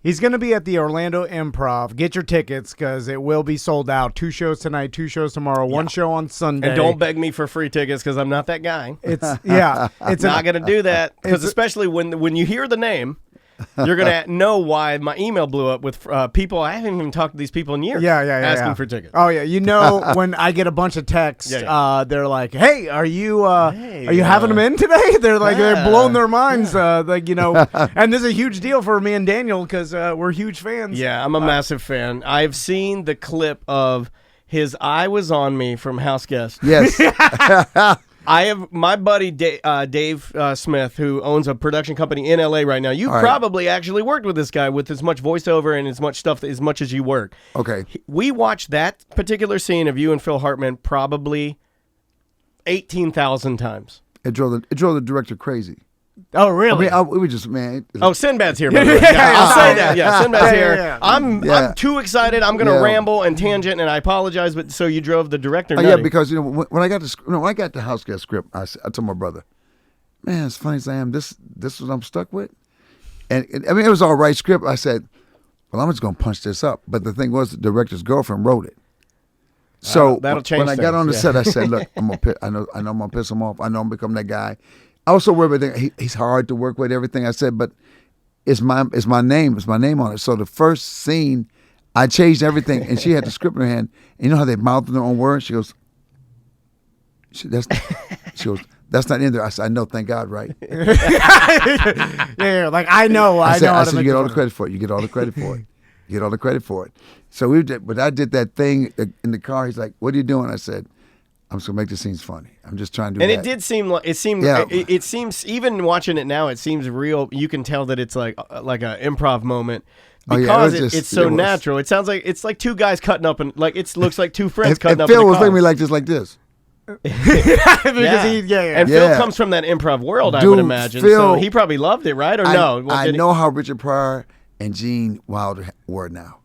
He's going to be at the Orlando Improv. Get your tickets because it will be sold out. 2 shows tonight, 2 shows tomorrow, 1 show on Sunday. And don't beg me for free tickets because I'm not that guy. It's not going to do that because especially when you hear the name, you're going to know why my email blew up with people. I haven't even talked to these people in years asking for tickets. Oh, yeah. You know, when I get a bunch of texts, they're like, hey, are you having them in today? They're like, they're blowing their minds. And this is a huge deal for me and Daniel because we're huge fans. Yeah, I'm a massive fan. I've seen the clip of his "I Was on Me" from House Guest. Yes. I have my buddy Dave Smith, who owns a production company in LA right now. You probably actually worked with this guy with as much voiceover and as much stuff as much as you work. Okay. We watched that particular scene of you and Phil Hartman probably 18,000 times. It drove the director crazy. Oh, really? I mean, we just, man. Sinbad's here. By the way. I'll say that. Yeah, Sinbad's here. Yeah. I'm too excited. I'm going to ramble and tangent, and I apologize. But so you drove the director nutty. Yeah, because when I got the House Guest script, I told my brother, "Man, as funny as I am, this is what I'm stuck with." And I mean, it was all right script. I said, "Well, I'm just going to punch this up." But the thing was, the director's girlfriend wrote it. So that'll change when I got on the set, I said, "Look, I know I'm gonna piss him off. I know I'm gonna become that guy." I also worry about he's hard to work with, everything I said, but it's my name on it. So the first scene, I changed everything, and she had the script in her hand. And you know how they mouth their own words? She goes, that's not in there. I said, I know, thank God, right? Like I know. I said, you get all the credit for it. You get all the credit for it. You get all the credit for it. So but I did that thing in the car. He's like, what are you doing? I said, I'm just gonna make the scenes funny. I'm just trying to do and that. It did seem like it seems even watching it now, it seems real. You can tell that it's like an improv moment because it's so natural. It sounds like it's like 2 guys cutting up and like it looks like 2 friends cutting up. Phil in the was car. looking at me like this. And Phil comes from that improv world, I would imagine. So he probably loved it, right? Or no? I know how Richard Pryor and Gene Wilder were now.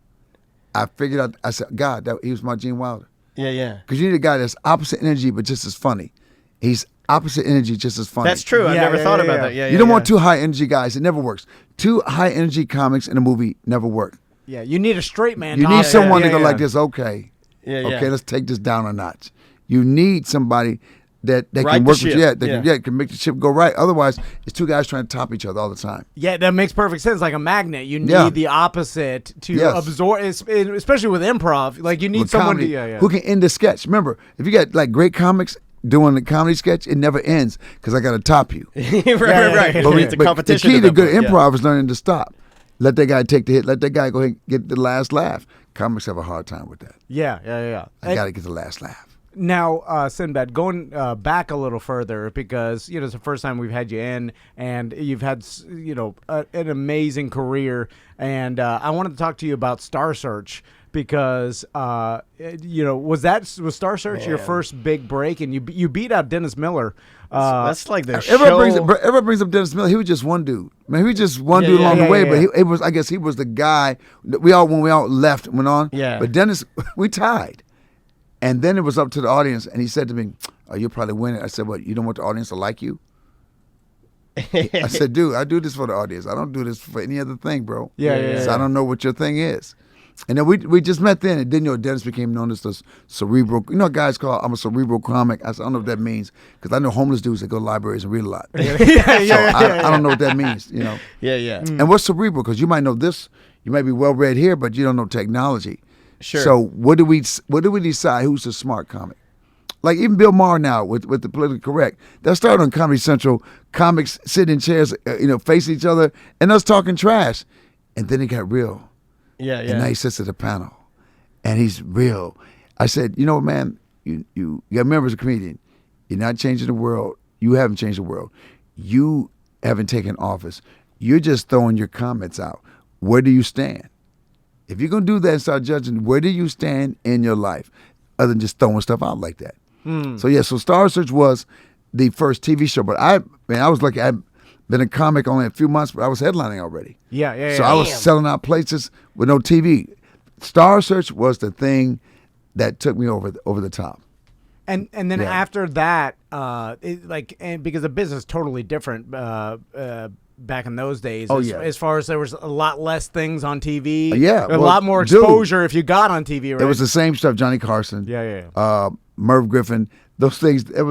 I figured out. I said, God, he was my Gene Wilder. Yeah. Because you need a guy that's opposite energy but just as funny. He's opposite energy just as funny. That's true. I never thought about that. You don't want 2 high energy guys. It never works. 2 high energy comics in a movie never work. Yeah, you need a straight man. You need someone to go like this. Okay. Okay, let's take this down a notch. You need somebody that can work with you. That can make the ship go right. Otherwise, it's 2 guys trying to top each other all the time. Yeah, that makes perfect sense. Like a magnet, you need the opposite to absorb, especially with improv. Like you need someone who can end the sketch. Remember, if you got like great comics doing the comedy sketch, it never ends because I got to top you. Right. It's a competition. The key to good improv is learning to stop. Let that guy take the hit. Let that guy go ahead and get the last laugh. Comics have a hard time with that. Yeah. I got to get the last laugh. Now, Sinbad, going back a little further because it's the first time we've had you in, and you've had an amazing career, and I wanted to talk to you about Star Search because was Star Search your first big break, and you beat out Dennis Miller. That's like the Everybody brings up Dennis Miller. He was just one dude. Man, he was just one dude along the way, but I guess he was the guy that when we all left and went on. Yeah. But Dennis, we tied. And then it was up to the audience, and he said to me, "Oh, you'll probably win it." I said, "What? You don't want the audience to like you?" I said, "Dude, I do this for the audience. I don't do this for any other thing, bro." So I don't know what your thing is. And then we just met then, and then Dennis became known as the cerebral. Guys call I'm a cerebral comic. I said, I don't know what that means because I know homeless dudes that go to libraries and read a lot. I don't know what that means. Yeah. And what's cerebral? Because you might know this. You might be well read here, but you don't know technology. Sure. So what do we decide who's the smart comic? Like even Bill Maher now with the politically correct. That started on Comedy Central. Comics sitting in chairs, facing each other, and us talking trash. And then it got real. Yeah. And now he sits at the panel, and he's real. I said, you know what, man? You got to remember as a comedian, you're not changing the world. You haven't changed the world. You haven't taken office. You're just throwing your comments out. Where do you stand? If you're going to do that and start judging, where do you stand in your life other than just throwing stuff out like that? So Star Search was the first TV show. But I was lucky. I'd been a comic only a few months, but I was headlining already. So I was selling out places with no TV. Star Search was the thing that took me over the top. And then after that, because the business is totally different. back in those days. Oh, As far as there was a lot less things on TV. Yeah, a lot more exposure if you got on TV. Right? It was the same stuff. Johnny Carson. Yeah. Merv Griffin. Those things. There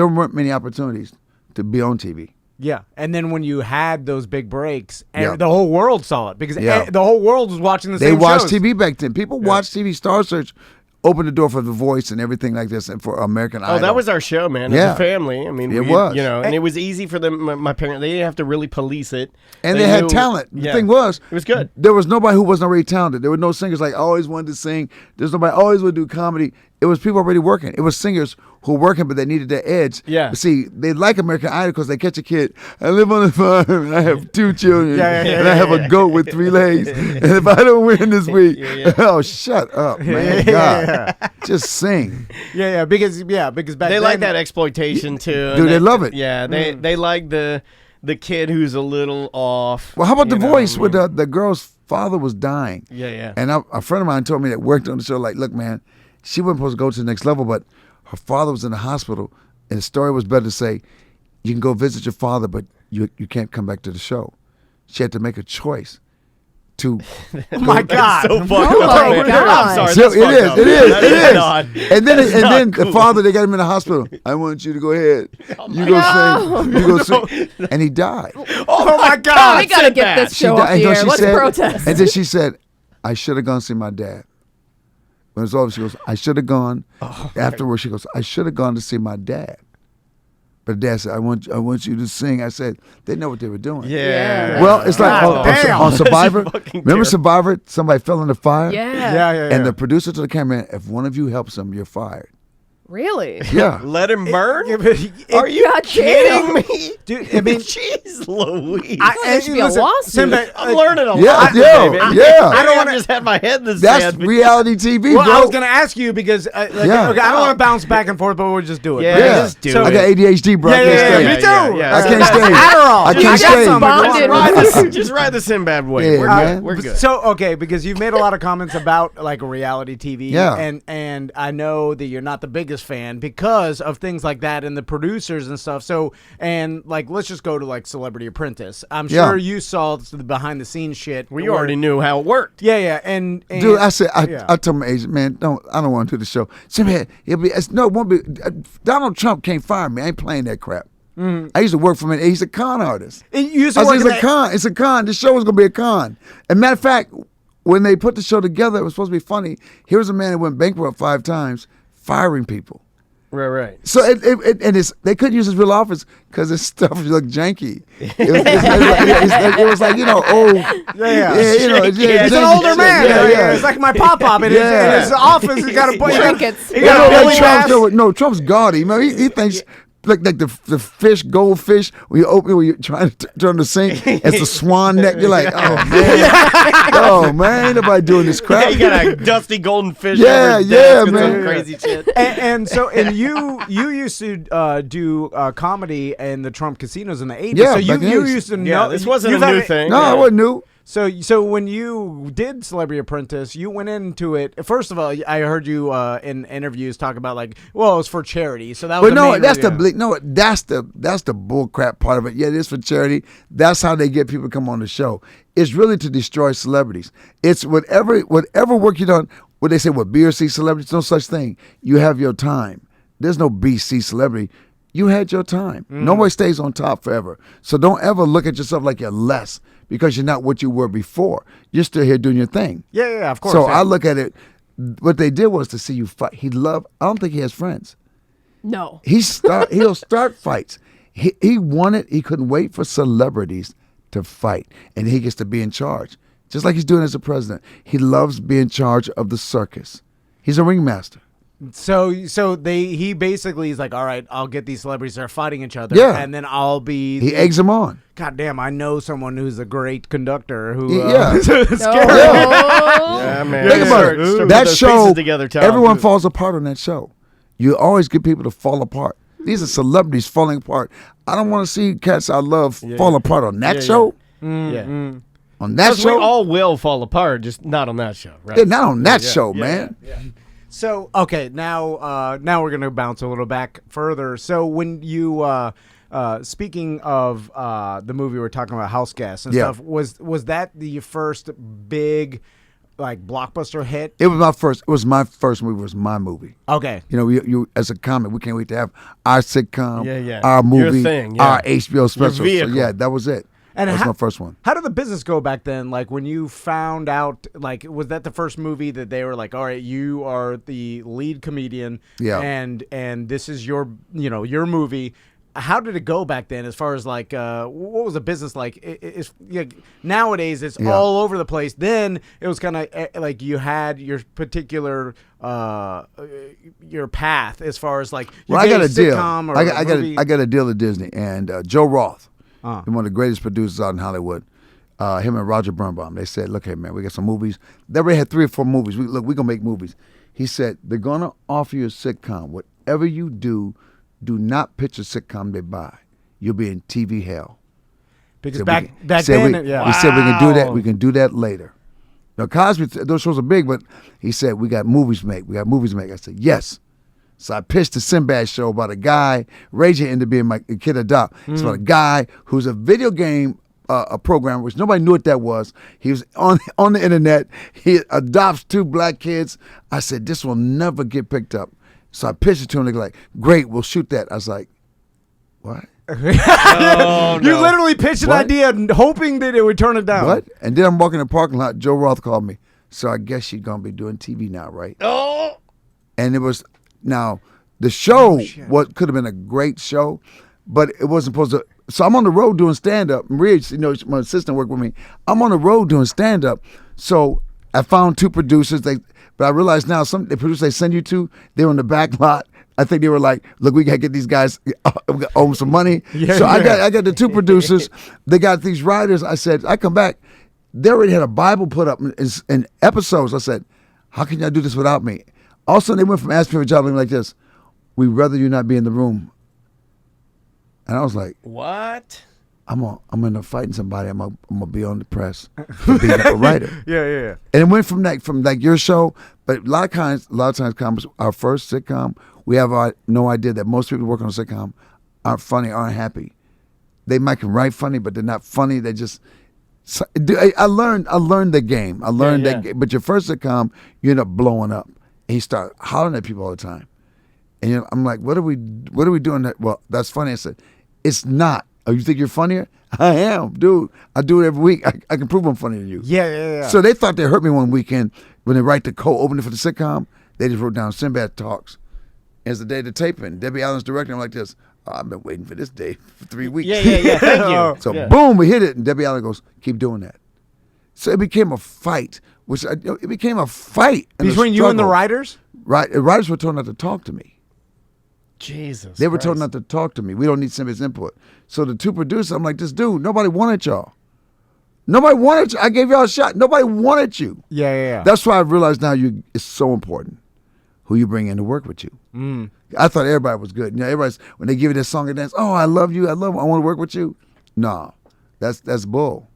weren't many opportunities to be on TV. Yeah, and then when you had those big breaks, and the whole world saw it because the whole world was watching the same shows. They watched TV back then. People watched TV. Star Search opened the door for The Voice and everything like this, and for American Idol. Oh, that was our show, man. As a family. I mean, it was. You know, and it was easy for them. My parents, they didn't have to really police it. And they had talent. The thing was, it was good. There was nobody who wasn't already talented. There were no singers like, I always wanted to sing. There's nobody always would do comedy. It was people already working. It was singers who were working, but they needed their edge. Yeah. But see, they like American Idol because they catch a kid. I live on a farm and I have 2 children and I have a goat with 3 legs. And if I don't win this week, oh, shut up, man. God. Just sing. Because back they then, like that exploitation too. Dude, they love it. Yeah, they like the kid who's a little off. Well, how about The Voice where the girl's father was dying? Yeah. And a friend of mine told me that worked on the show, like, look, man, she wasn't supposed to go to the next level, but her father was in the hospital, and the story was better to say, you can go visit your father, but you can't come back to the show. She had to make a choice to. Oh my God! So fucked Oh up, my man. God. I'm sorry. So that's fucked up. it is. Not- And then cool. the father, they got him in the hospital. I want you to go ahead. You go sing. You go sing. And he died. Oh my God! We gotta get this show off And the then air. she Let's said- protest. And then she said, I should have gone see my dad. When it was over, she goes, I should have gone. Afterwards, she goes, I should have gone to see my dad. But Dad said, I want you to sing. I said, they know what they were doing. Yeah. Well, it's like on Survivor. fucking Remember Survivor? Somebody fell in the fire? Yeah. And the producer to the cameraman, if one of you helps him, you're fired. Really? Yeah. Let him burn? It- Are you God kidding damn. me? Dude, I mean, Jeez Louise. There should be a lawsuit. Sinbad, I'm learning a Yeah, lot. yeah, today, man. yeah. I don't want to just have my head in the That's sand. but- reality TV, well, bro. I was gonna ask you because okay, I don't want to bounce back and forth, but we'll just do it. Yeah, Yeah. just do So- I it. got ADHD, bro. I can't stay. me too. yeah. I can't That's stay. Adderall. I can't I got stay. some. Bonded. Just ride the Sinbad way. Yeah, We're man. good. We're good. So okay, because you've made a lot of comments about like reality TV, Yeah. and I know that you're not the biggest fan because of things like that and the producers and stuff. So and like let's just go to like Celebrity Apprentice. I'm Yeah. sure you saw the behind the scenes shit. We already knew how it worked. Yeah, and Dude, I said, yeah. I told my agent, man, I don't want to do the show. Say, man, it won't be. Donald Trump can't fire me. I ain't playing that crap. I used to work for him. He's a con artist. You used to I said, work it's in a con. It's a con. The show was gonna be a con. And matter of fact, when they put the show together, it was supposed to be funny. Here was a man that went bankrupt 5 times, firing people. Right. So they couldn't use his real office because his stuff looked janky. It was like, old. Yeah. It's an older man. Yeah. It's like my pop-up in his office. He's got a Trinkets. He got a Billy Bass. Trump's gaudy. Man, he thinks like the fish, goldfish, when you're trying to turn the sink, it's the swan neck. You're like, oh man, ain't nobody doing this crap. Yeah, you got a dusty golden fish. Yeah, over his yeah, desk and man. some crazy shit. And you used to do comedy in the Trump casinos in the 80s. Yeah, so back in the you 80s. used to know. Yeah, this wasn't you've a had new it- thing. No, I wasn't new. So when you did Celebrity Apprentice, you went into it. First of all, I heard you in interviews talk about like, well, it was for charity. So that was. But no, that's that's the bull crap part of it. Yeah, it is for charity. That's how they get people to come on the show. It's really to destroy celebrities. It's whatever work you done. What they say, what B or C celebrities? No such thing. You have your time. There's no B, C celebrity. You had your time. Nobody stays on top forever. So don't ever look at yourself like you're less because you're not what you were before. You're still here doing your thing. Yeah, of course. So yeah. I look at it. What they did was to see you fight. I don't think he has friends. No. He'll start fights. He wanted. He couldn't wait for celebrities to fight, and he gets to be in charge, just like he's doing as a president. He loves being in charge of the circus. He's a ringmaster. So he basically is like, all right, I'll get these celebrities that are fighting each other, Yeah. and then I'll be. He eggs them on. God damn, I know someone who's a great conductor who. Yeah. Scary. Yeah, man. Think about Start it. putting That those show, pieces together, Tom. everyone falls apart on that show. You always get people to fall apart. These are celebrities falling apart. I don't want to see cats I love fall apart on that show. Yeah. On that Because we show. all will fall apart, just not on that show, right? Yeah, not on that show, man. So okay, now we're gonna bounce a little back further. So when you speaking of the movie we were talking about, House Guests and Yeah. stuff, was that the first big like blockbuster hit? It was my first. It was my first movie. It was my movie. Okay. You know, you as a comic, we can't wait to have our sitcom, Yeah. our movie, Your thing, yeah. our HBO special. So vehicle. yeah, that was it. And that was my first one. How did the business go back then? Like when you found out, like was that the first movie that they were like, all right, you are the lead comedian, Yeah. and this is your your movie. How did it go back then? As far as like, what was the business like? It's nowadays it's Yeah. all over the place. Then it was kind of like you had your particular your path as far as like you Well, I get got a deal. sitcom or I got a deal at Disney, and Joe Roth, Uh. one of the greatest producers out in Hollywood. Him and Roger Birnbaum. They said, "Look, hey man, we got some movies." They already had 3 or 4 movies. We're gonna make movies. He said they're gonna offer you a sitcom. Whatever you do not pitch a sitcom they buy. You'll be in TV hell. because Said back we then, said we can do that. Wow. We can do that later. Now Cosby, those shows are big, but he said we got movies to make. We got movies to make. I said yes. So I pitched the Sinbad show about a guy. Raging ended up being my kid adopt. It's about a guy who's a video game a programmer, which nobody knew what that was. He was on the internet. He adopts 2 black kids. I said this will never get picked up. So I pitched it to him. They're like, "Great, we'll shoot that." I was like, "What? Oh, You no. literally pitched an What? idea hoping that it would turn it down. What?" And then I'm walking in the parking lot. Joe Roth called me. So I guess she's gonna be doing TV now, right? Oh. And it was now the show shit. what could have been a great show, but it wasn't supposed to. So I'm on the road doing stand up. Maria, my assistant worked with me. I'm on the road doing stand up. So I found 2 producers. But I realized now the producers they send you to, they were in the back lot. I think they were like, "Look, we gotta get these guys owe them some money." Yeah, so yeah. I got the 2 producers. They got these writers. I said, I come back. They already had a Bible put up in episodes. I said, "How can y'all do this without me?" All of a sudden, they went from asking for a job like this. "We'd rather you not be in the room." And I was like, What? I'm in there fighting somebody. I'm gonna be on the press for being a writer. Yeah. And it went from your show, but a lot of times, our first sitcom, we have no idea that most people who work on a sitcom aren't funny, aren't happy. They might can write funny, but they're not funny. They just. I learned the game. I learned Yeah. that game. But your first sitcom, you end up blowing up, and you start hollering at people all the time. And I'm like, what are we doing? That well, that's funny. I said, it's not. Oh, you think you're funnier? I am, dude. I do it every week. I can prove I'm funnier than you. Yeah. So they thought they hurt me one weekend when they write the co-opening for the sitcom. They just wrote down Sinbad Talks. It's the day of the taping. Debbie Allen's directing. I'm like this. "Oh, I've been waiting for this day for 3 weeks. Yeah. Thank you. So Yeah. boom, we hit it, and Debbie Allen goes, "Keep doing that." So it became a fight, it became a fight and a Between you and the struggle. writers? Right, the writers were told not to talk to me. Jesus. They were told Christ. not to talk to me. We don't need Sinbad's input. So the 2 producers, I'm like, this dude, nobody wanted y'all. Nobody wanted you. I gave y'all a shot. Nobody wanted you. Yeah. That's why I realized now it's so important who you bring in to work with you. I thought everybody was good. Everybody's when they give you this song and dance, "Oh, I love you. I want to work with you." No, that's bull.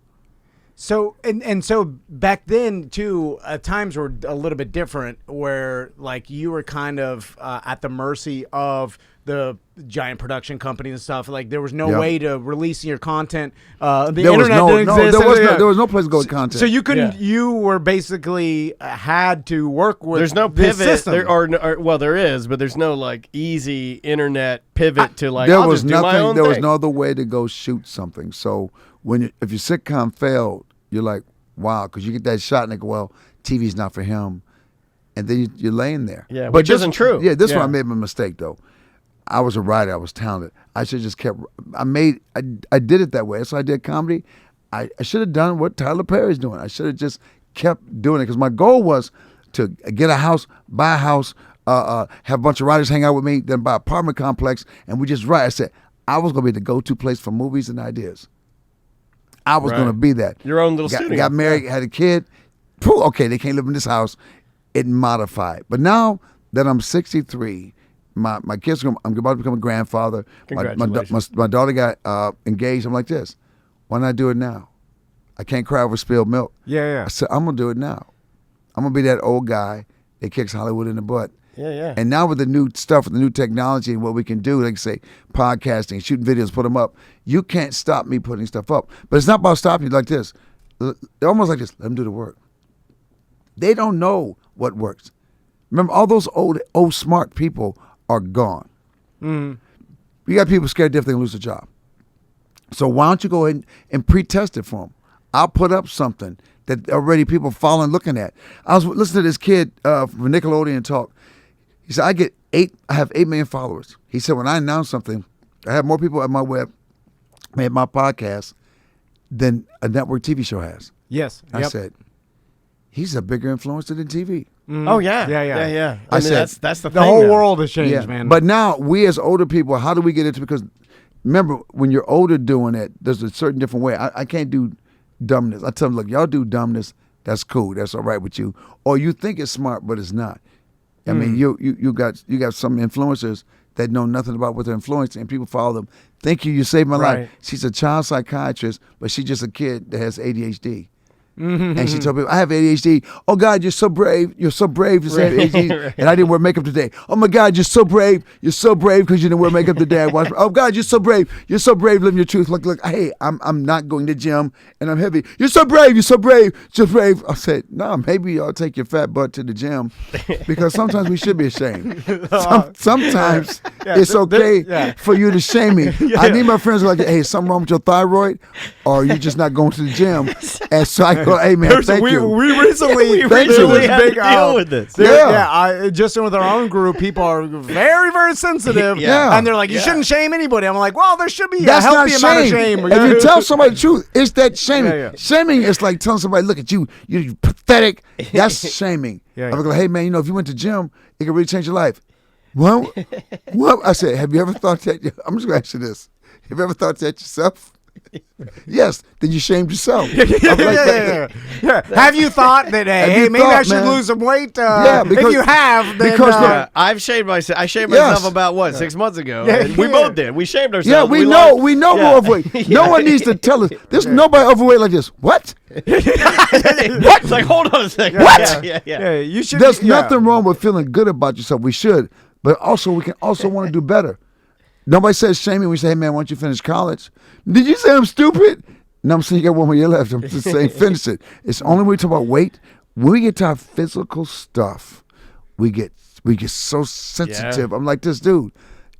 So and so back then too, times were a little bit different, where like you were kind of at the mercy of the giant production companies and stuff. Like there was no Yep. way to release your content. The There was internet didn't exist. there was no place to go with content. So you couldn't. Yeah. You were basically had to work with. There's no this pivot. system. There is, but there's no like easy internet pivot to like. there I'll was just do my nothing. own There was thing. no other way to go shoot something. So if your sitcom failed, you're like, wow, because you get that shot and they go, well, TV's not for him, and then you're laying there. Yeah, which isn't true. Yeah, this Yeah. one I made my mistake though. I was a writer. I was talented. I should have just kept. I did it that way. So I did comedy. I should have done what Tyler Perry's doing. I should have just kept doing it because my goal was to get a house, buy a house, have a bunch of writers hang out with me, then buy an apartment complex, and we just write. I said I was going to be the go-to place for movies and ideas. I was Right. going to be that. Your own little studio. Got married, had a kid. Phew, okay, they can't live in this house. It modified. But now that I'm 63, my kids, I'm about to become a grandfather. Congratulations. My daughter got engaged. I'm like this. Why not do it now? I can't cry over spilled milk. Yeah. I said, I'm going to do it now. I'm going to be that old guy that kicks Hollywood in the butt Yeah. And now with the new stuff, with the new technology and what we can do, like say podcasting, shooting videos, put them up, you can't stop me putting stuff up. But it's not about stopping you like this. They're almost like this. Let them do the work. They don't know what works. Remember, all those old smart people are gone. You got people scared if they lose a job. So why don't you go ahead and pre-test it for them? I'll put up something that already people following looking at. I was listening to this kid from Nickelodeon talk. He said, I have 8 million followers. He said, when I announce something, I have more people at my web, at my podcast, than a network TV show has. Yes. I said, he's a bigger influencer than TV. Oh yeah. Yeah. I mean, said, that's the The thing whole now. world has changed, man. But now, we as older people, how do we get into, because remember, when you're older doing it, there's a certain different way. I can't do dumbness. I tell them, look, y'all do dumbness, that's cool, that's all right with you. Or you think it's smart, but it's not. I mean, you got some influencers that know nothing about what they're influencing, and people follow them. Thank you, you saved my life. She's a child psychiatrist, but she's just a kid that has ADHD. And she told people, I have ADHD. Oh, God, you're so brave. You're so brave to say ADHD. And I didn't wear makeup today. Oh, my God, you're so brave. You're so brave because you didn't wear makeup today. Oh, God, you're so brave. You're so brave living your truth. Look, hey, I'm not going to the gym and I'm heavy. You're so brave. You're so brave. Just brave. I said, no, maybe I'll take your fat butt to the gym because sometimes we should be ashamed. Sometimes it's okay for you to shame me. I need my friends who are like, hey, is something wrong with your thyroid? Or are you just not going to the gym? And so I go, hey, man, thank you. We recently had to deal with this. Just with our own group, people are very, very sensitive. Yeah. And they're like, you shouldn't shame anybody. I'm like, well, there should be That's a healthy not amount of shame. If you tell somebody the truth, it's that shaming. Yeah. Shaming is like telling somebody, look at you, you're pathetic. That's shaming. Yeah. I'm like, hey, man, if you went to gym, it could really change your life. Well, I said, have you ever thought that? I'm just going to ask you this. Have you ever thought that yourself? Yes, then you shamed yourself. Have you thought that, hey, maybe I should lose some weight? Because if you have, then... I've shamed myself. I shamed myself about, 6 months ago? And we both did. We shamed ourselves. Yeah, we know we're overweight. No one needs to tell us. There's nobody overweight like this. What? What? It's like, hold on a second. What? Yeah. You should. There's nothing wrong with feeling good about yourself. We should. But also, we can also want to do better. Nobody says shaming. We say, hey, man, why don't you finish college? Did you say I'm stupid? No, I'm saying you got one more year left. I'm just saying finish it. It's only when we talk about weight. When we get to our physical stuff, we get so sensitive. I'm like, this dude.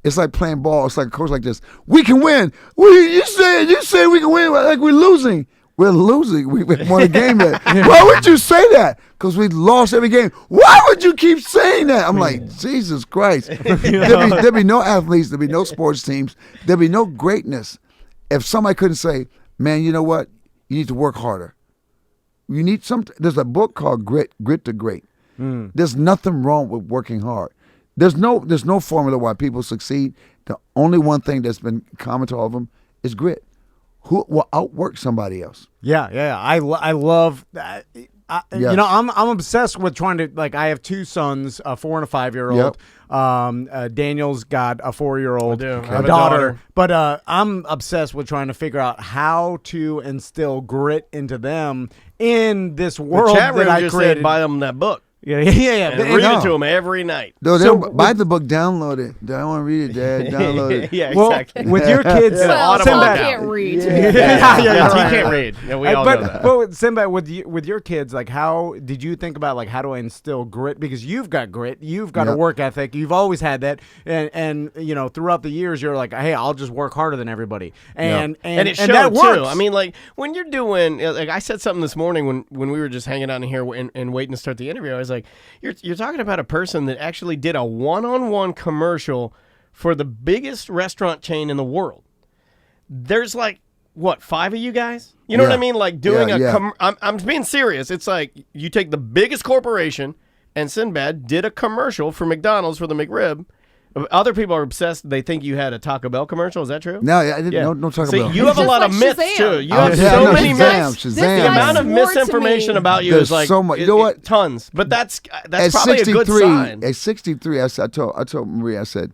It's like playing ball. It's like a coach like this. We can win. You say we can win like we're losing. We're losing. We won a game yet. Why would you say that? Because we lost every game. Why would you keep saying that? I'm like, Jesus Christ. There'd be no athletes. There'd be no sports teams. There'd be no greatness if somebody couldn't say, man, you know what? You need to work harder. You need there's a book called Grit to Great. There's nothing wrong with working hard. There's no formula why people succeed. The only one thing that's been common to all of them is grit. Who will outwork somebody else? Yeah. I love that. You know, I'm obsessed with trying to, like, I have 2 sons, a 4 and a 5-year-old. Daniel's got a 4-year-old, I a daughter. But I'm obsessed with trying to figure out how to instill grit into them in this world chat room that I just created. said, buy them that book. Yeah. And read it to them every night. No, buy the book, download it. I don't want to read it, Dad. Download it. Yeah, Well, exactly. with your kids, Well, Audible Paul account. can't read. He can't read. Yeah, we all know that. But Sinbad, with your kids, like, how did you think about, like, how do I instill grit? Because you've got grit, you've got a work ethic, you've always had that, and you know, throughout the years, you're like, hey, I'll just work harder than everybody, and it showed that works. too. I mean, like, when you're doing, like, I said something this morning when we were just hanging out in here and waiting to start the interview. I was like, you're talking about a person that actually did a one-on-one commercial for the biggest restaurant chain in the world. There's like, what, 5 of you guys? You know what I mean? Like, doing I'm being serious. It's like you take the biggest corporation, and Sinbad did a commercial for McDonald's for the McRib. Other people are obsessed. They think you had a Taco Bell commercial. Is that true? No, I didn't. No Taco See, Bell. you have a just lot of like myths Shazam. too. You have so many myths. Shazam. The amount of swore to misinformation me. about you There's is like so much. You know what? Tons. But that's At probably a good sign. At 63, I told Marie, I said,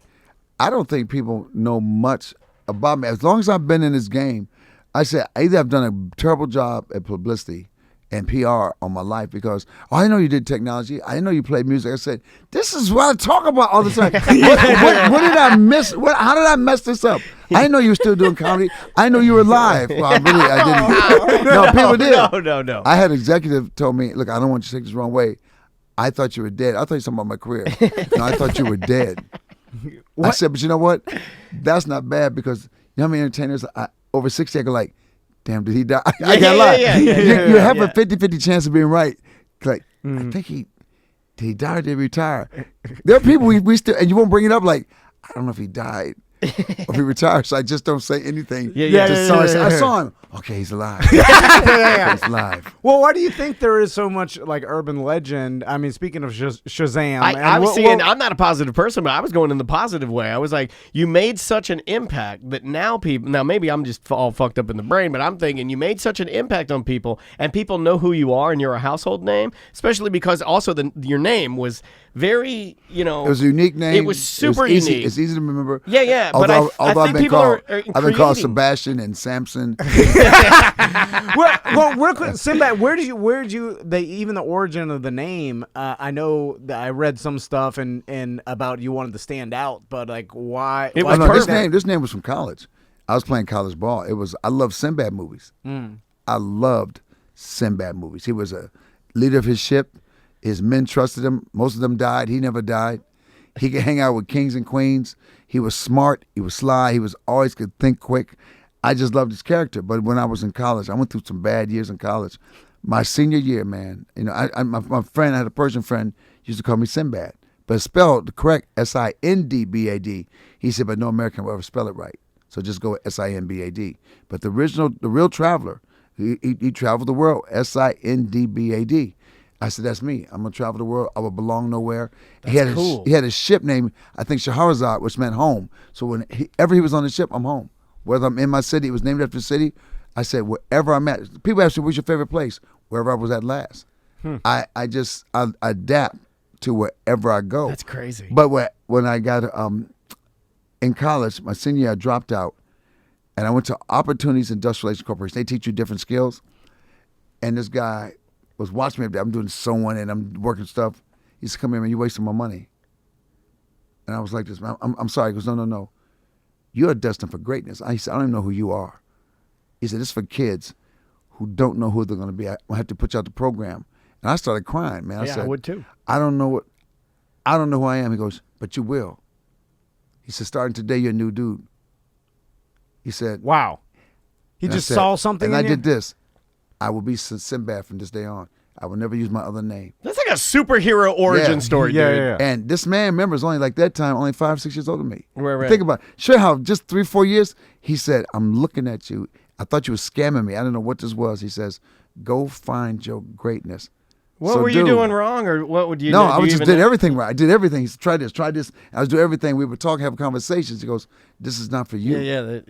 I don't think people know much about me. As long as I've been in this game, I said, either I've done a terrible job at publicity and PR on my life because I didn't know you did technology. I didn't know you played music. I said, this is what I talk about all the time. What did I miss? How did I mess this up? I didn't know you were still doing comedy. I know you were live. Well, I didn't. No, people did. No. I had an executive told me, look, I don't want you to take this the wrong way. I thought you were dead. I thought you were talking about my career. No, I thought you were dead. I said, but you know what? That's not bad because you know how many entertainers over 60 I go like, damn, did he die? I can't lie. You have a 50-50 chance of being right. Like, I think did he die or did he retire? There are people we still, and you won't bring it up like, I don't know if he died or if he retired, so I just don't say anything. I saw him. Okay, he's alive. He's alive. Well, why do you think there is so much like urban legend? I mean, speaking of Shazam, I was seeing. I'm not a positive person, but I was going in the positive way. I was like, you made such an impact that now people. Now maybe I'm just all fucked up in the brain, but I'm thinking you made such an impact on people, and people know who you are, and you're a household name, especially because also your name was very, It was a unique name. It was super unique. It's easy to remember. Yeah. Although I think people are creating. I've been called Sebastian and Samson. well, real quick, Sinbad, where did you even the origin of the name? I know that I read some stuff and about you wanted to stand out, but like why? This name was from college. I was playing college ball. I loved Sinbad movies. I loved Sinbad movies. He was a leader of his ship. His men trusted him. Most of them died. He never died. He could hang out with kings and queens. He was smart. He was sly. He was always could think quick. I just loved his character. But when I was in college, I went through some bad years in college. My senior year, man, my friend, I had a Persian friend, used to call me Sinbad, but it's spelled the correct Sindbad. He said, but no American will ever spell it right. So just go with Sinbad. But the real traveler, he traveled the world, Sindbad. I said, that's me. I'm going to travel the world. I will belong nowhere. That's cool. He had a ship named, I think, Shahrazad, which meant home. So whenever he was on the ship, I'm home. Whether I'm in my city, it was named after the city. I said, wherever I'm at. People ask me, what's your favorite place? Wherever I was at last. I adapt to wherever I go. That's crazy. But when I got in college, my senior year, I dropped out. And I went to Opportunities Industrial Relations Corporation. They teach you different skills. And this guy was watching me. I'm doing sewing and I'm working stuff. He said, come here, man, you're wasting my money. And I was like this, man, I'm sorry. He goes, no. You're destined for greatness. I said, I don't even know who you are. He said, this is for kids who don't know who they're going to be. I have to put you out the program. And I started crying, man. I said, I would too. I don't know who I am. He goes, but you will. He said, starting today, you're a new dude. He said, wow. He just saw something and in I you? did this. I will be Sinbad from this day on. I will never use my other name. That's like a superhero origin story, dude. Yeah. And this man, remember, is only like that time, only 5-6 years older than me. Right. Think about it. Sure how just 3-4 years, he said, I'm looking at you. I thought you were scamming me. I didn't know what this was. He says, go find your greatness. What were you doing wrong, or what would you do? No, I did everything right. I did everything. He said, try this. I was doing everything. We would talk, have conversations. He goes, this is not for you. Yeah,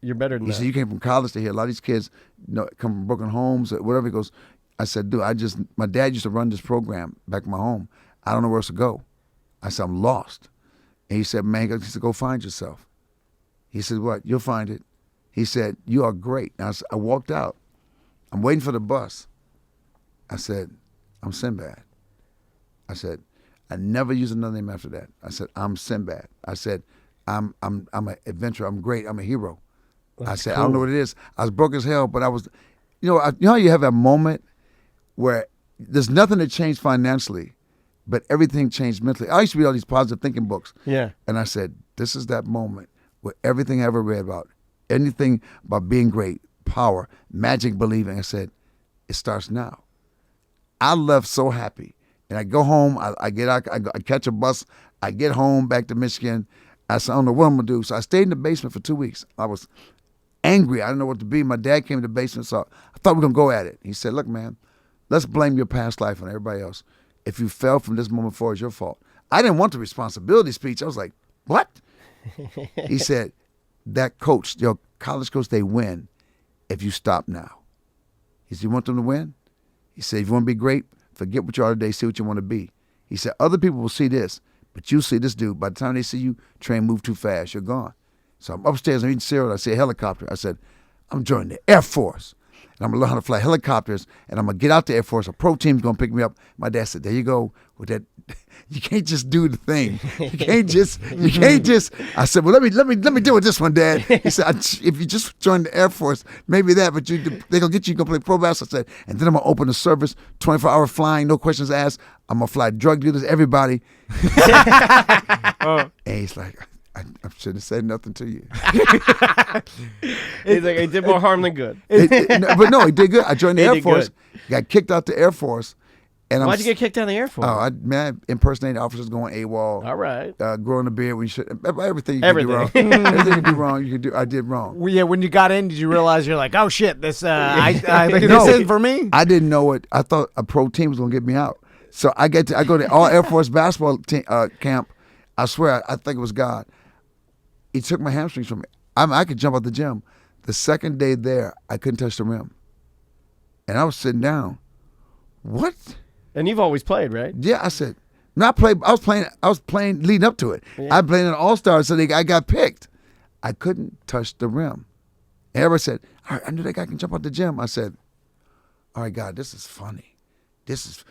you're better than that. He said, you came from college to here. A lot of these kids come from broken homes or whatever. He goes, I said, dude, my dad used to run this program back in my home. I don't know where else to go. I said, I'm lost. And he said, man, he said, go find yourself. He said, what? You'll find it. He said, you are great. Now, I walked out. I'm waiting for the bus. I said, I'm Sinbad. I said, I never use another name after that. I said, I'm Sinbad. I said, I'm an adventurer. I'm great. I'm a hero. I said, cool. I don't know what it is. I was broke as hell, but I was, you know how you have a moment where there's nothing that changed financially, but everything changed mentally. I used to read all these positive thinking books. Yeah. And I said, this is that moment where everything I ever read about, anything about being great, power, magic, believing, I said, it starts now. I left so happy. And I go home, I get out, I catch a bus, I get home back to Michigan. I said, I don't know what I'm going to do. So I stayed in the basement for 2 weeks. I was angry. I didn't know what to be. My dad came to the basement, so I thought we were going to go at it. He said, look, man, let's blame your past life on everybody else. If you fell from this moment forward, it's your fault. I didn't want the responsibility speech. I was like, what? He said, that coach, your college coach, they win if you stop now. He said, you want them to win? He said, if you want to be great, forget what you are today, see what you want to be. He said, other people will see this, but you see this dude. By the time they see you, train move too fast, you're gone. So I'm upstairs, I'm eating cereal, I see a helicopter. I said, I'm joining the Air Force. and I'm gonna learn how to fly helicopters, and I'm gonna get out the Air Force. A pro team's gonna pick me up. My dad said, "There you go with that." You can't just do the thing. You can't just. I said, "Well, let me deal with this one, Dad." He said, "If you just join the Air Force, maybe that, but they gonna get you gonna play pro basketball." I said, "And then I'm gonna open the service, 24-hour flying, no questions asked. I'm gonna fly drug dealers, everybody." And he's like, I should have said nothing to you. He's like, it did more harm than good. But no, he did good. I joined the Air Force, got kicked out the Air Force. And why'd you get kicked out of the Air Force? Oh, I impersonated officers going AWOL. All right. Growing a beard when you should. Everything you can do wrong. Everything you do wrong, you can do. I did wrong. Well, yeah, when you got in, did you realize you're like, oh shit, this this isn't for me? I didn't know it. I thought a pro team was gonna get me out. So I go to all Air Force basketball camp. I swear, I think it was God. He took my hamstrings from me. I could jump out the gym. The second day there, I couldn't touch the rim, and I was sitting down. What? And you've always played, right? Yeah, I said, not play. I was playing leading up to it. Yeah. I played in an All-Star, so I got picked. I couldn't touch the rim. And everybody said, all right, I knew that guy can jump out the gym. I said, all right, God, this is funny.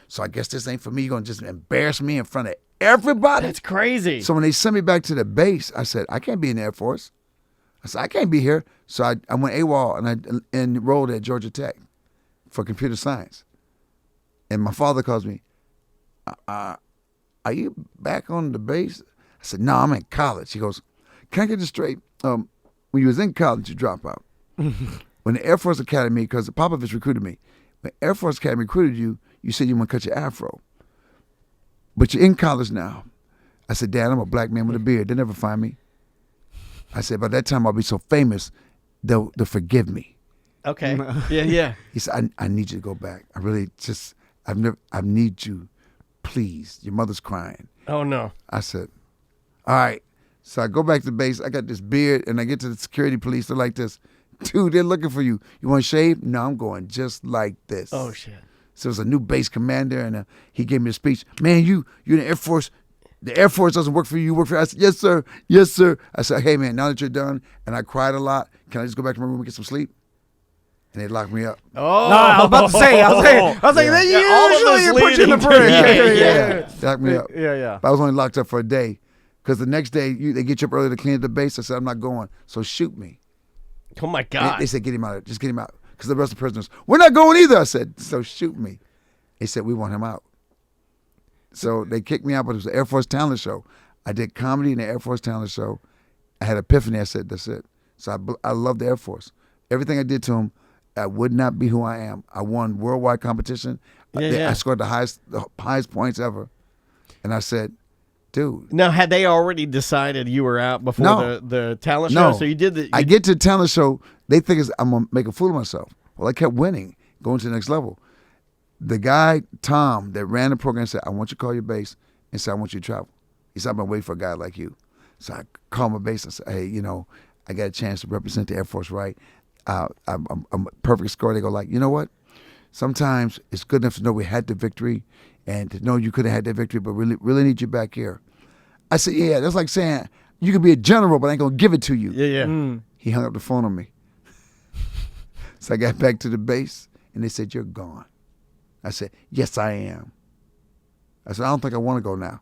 So I guess this ain't for me. You're going to just embarrass me in front of everybody? That's crazy. So when they sent me back to the base, I said, I can't be in the Air Force. I said, I can't be here. So I went AWOL and I enrolled at Georgia Tech for computer science. And my father calls me, are you back on the base? I said, no, I'm in college. He goes, can I get this straight? When you was in college, you drop out. When the Air Force Academy, because Popovich recruited me, when Air Force Academy recruited you, you said you want to cut your afro. But you're in college now. I said, Dad, I'm a black man with a beard. They'll never find me. I said, by that time I'll be so famous, they'll forgive me. Okay. Yeah. He said, I need you to go back. I really just... I need you, please. Your mother's crying. Oh, no. I said, all right. So I go back to base. I got this beard, and I get to the security police. They're like this. Dude, they're looking for you. You want to shave? No, I'm going just like this. Oh, shit. So it was a new base commander, and he gave me a speech. Man, you're in the Air Force. The Air Force doesn't work for you. You work for us. I said, yes, sir. Yes, sir. I said, hey, man, now that you're done, and I cried a lot, can I just go back to my room and get some sleep? And they locked me up. Oh, no, I was about to say. I was like, they usually put you in the brig. Yeah. They locked me up. Yeah. But I was only locked up for a day, because the next day they get you up early to clean up the base. I said, I'm not going. So shoot me. Oh my God. They said, get him out. Just get him out. Because the rest of the prisoners, we're not going either. I said, so shoot me. They said, we want him out. So they kicked me out, but it was the Air Force Talent Show. I did comedy in the Air Force Talent Show. I had epiphany. I said, that's it. So I love the Air Force. Everything I did to them, I would not be who I am. I won worldwide competition. I scored the highest points ever. And I said, dude. Now, had they already decided you were out before the talent show? So you did the... I get to the talent show, they think I'm going to make a fool of myself. Well, I kept winning, going to the next level. The guy, Tom, that ran the program said, I want you to call your base and say, I want you to travel. He said, I've been waiting for a guy like you. So I called my base and said, hey, I got a chance to represent the Air Force, right? I'm a perfect score. They go like, you know what? Sometimes it's good enough to know we had the victory and to know you could have had that victory, but really need you back here. I said, yeah, that's like saying you could be a general, but I ain't going to give it to you. Yeah. He hung up the phone on me. So I got back to the base, and they said, you're gone. I said, yes, I am. I said, I don't think I want to go now.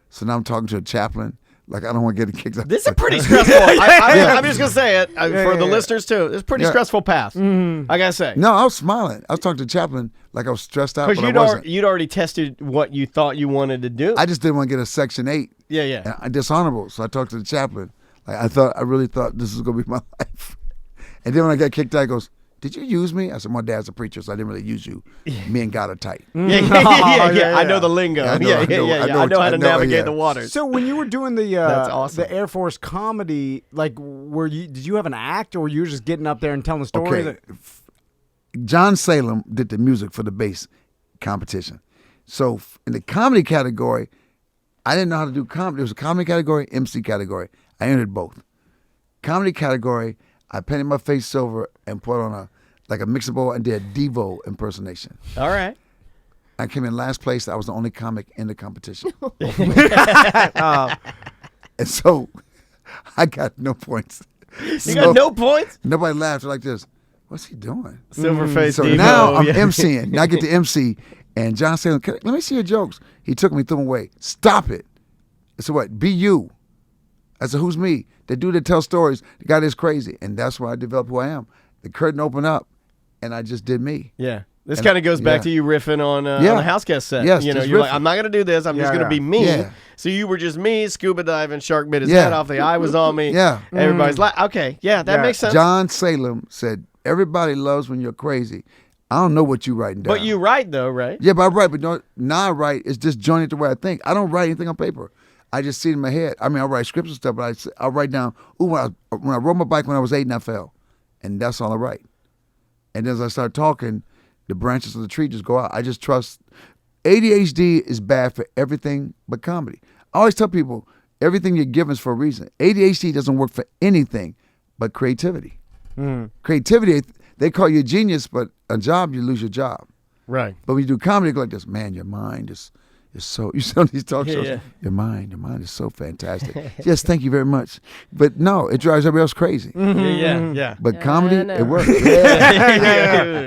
So now I'm talking to a chaplain. Like, I don't want to get kicked out. This is pretty stressful. I'm just going to say it for the listeners, too. It's a pretty stressful path, I got to say. No, I was smiling. I was talking to the chaplain like I was stressed out, but I wasn't. You'd already tested what you thought you wanted to do. I just didn't want to get a Section 8. Yeah. Dishonorable. So I talked to the chaplain. Like, I really thought this was going to be my life. And then when I got kicked out, he goes, did you use me? I said, my dad's a preacher, so I didn't really use you. Me and God are tight. Yeah. I know the lingo. I know how to navigate the waters. So when you were doing That's awesome. the Air Force comedy, like, did you have an act, or were you just getting up there and telling stories? Okay. John Salem did the music for the bass competition. So in the comedy category, I didn't know how to do comedy. There was a comedy category, MC category. I entered both. Comedy category, I painted my face silver and put on a mixing bowl and did a Devo impersonation. All right. I came in last place. I was the only comic in the competition. And so I got no points. You got no points? Nobody laughed. They're like this. what's he doing? Silver face. So Devo, now I'm yeah. emceeing. Now I get to MC, and John said, let me see your jokes. He took me, threw them away. Stop it. I said, what? Be you. I said, who's me? The dude that tells stories, the guy that's crazy. And that's why I developed who I am. The curtain opened up, and I just did me. Yeah. This kind of goes back to you riffing on the house guest set. Yes, you know, just you're riffing. like, I'm not going to do this. I'm just going to be me. Yeah. So you were just me, scuba diving, shark bit his head off, the eye was on me. Yeah. Everybody's like, okay, that makes sense. John Salem said, everybody loves when you're crazy. I don't know what you writing down. But you write, though, right? Yeah, but I write. But now I write. It's just joining the way I think. I don't write anything on paper. I just see it in my head. I mean, I write scripts and stuff, but I'll write down, when I rode my bike when I was 8 and I fell. And that's all I write. And as I start talking, the branches of the tree just go out. I just trust. ADHD is bad for everything but comedy. I always tell people, everything you're given is for a reason. ADHD doesn't work for anything but creativity. Creativity, they call you a genius, but a job, you lose your job. Right. But when you do comedy, you go like this, man, your mind is so, you see on these talk shows, Yeah. your mind is so fantastic. Yes, thank you very much. But no, it drives everybody else crazy. Yeah. But Yeah, comedy, I know. it works.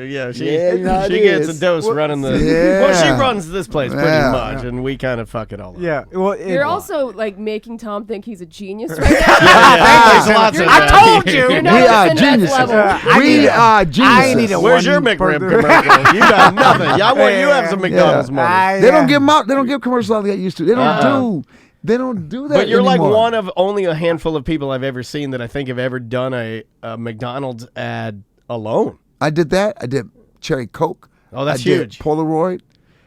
Yeah. She gets a dose running the. Yeah. Well, she runs this place pretty Yeah. much, and we kind of fuck it all up. Yeah. Well, You're also like making Tom think he's a genius right now. There's lots of I that. told you. You're We not are at Sinbad's geniuses. level. We are geniuses. need a Where's your one McRib further- commercial? You got nothing. I want you to have some McDonald's money. They don't give them out. They don't give commercials like they used to. They don't do. They don't do that. But you're like anymore. one of only a handful of people I've ever seen that I think have ever done a McDonald's ad alone. I did that. I did Cherry Coke. Oh, that's I did huge. Polaroid.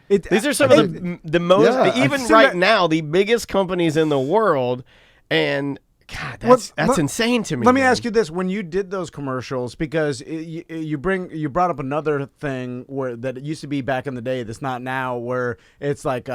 These are some of the most, Yeah, even I've seen right that- now, the biggest companies in the world. And God, that's Let- insane to me. Let me man. ask you this: when you did those commercials, because you brought up another thing where that it used to be back in the day that's not now, where it's like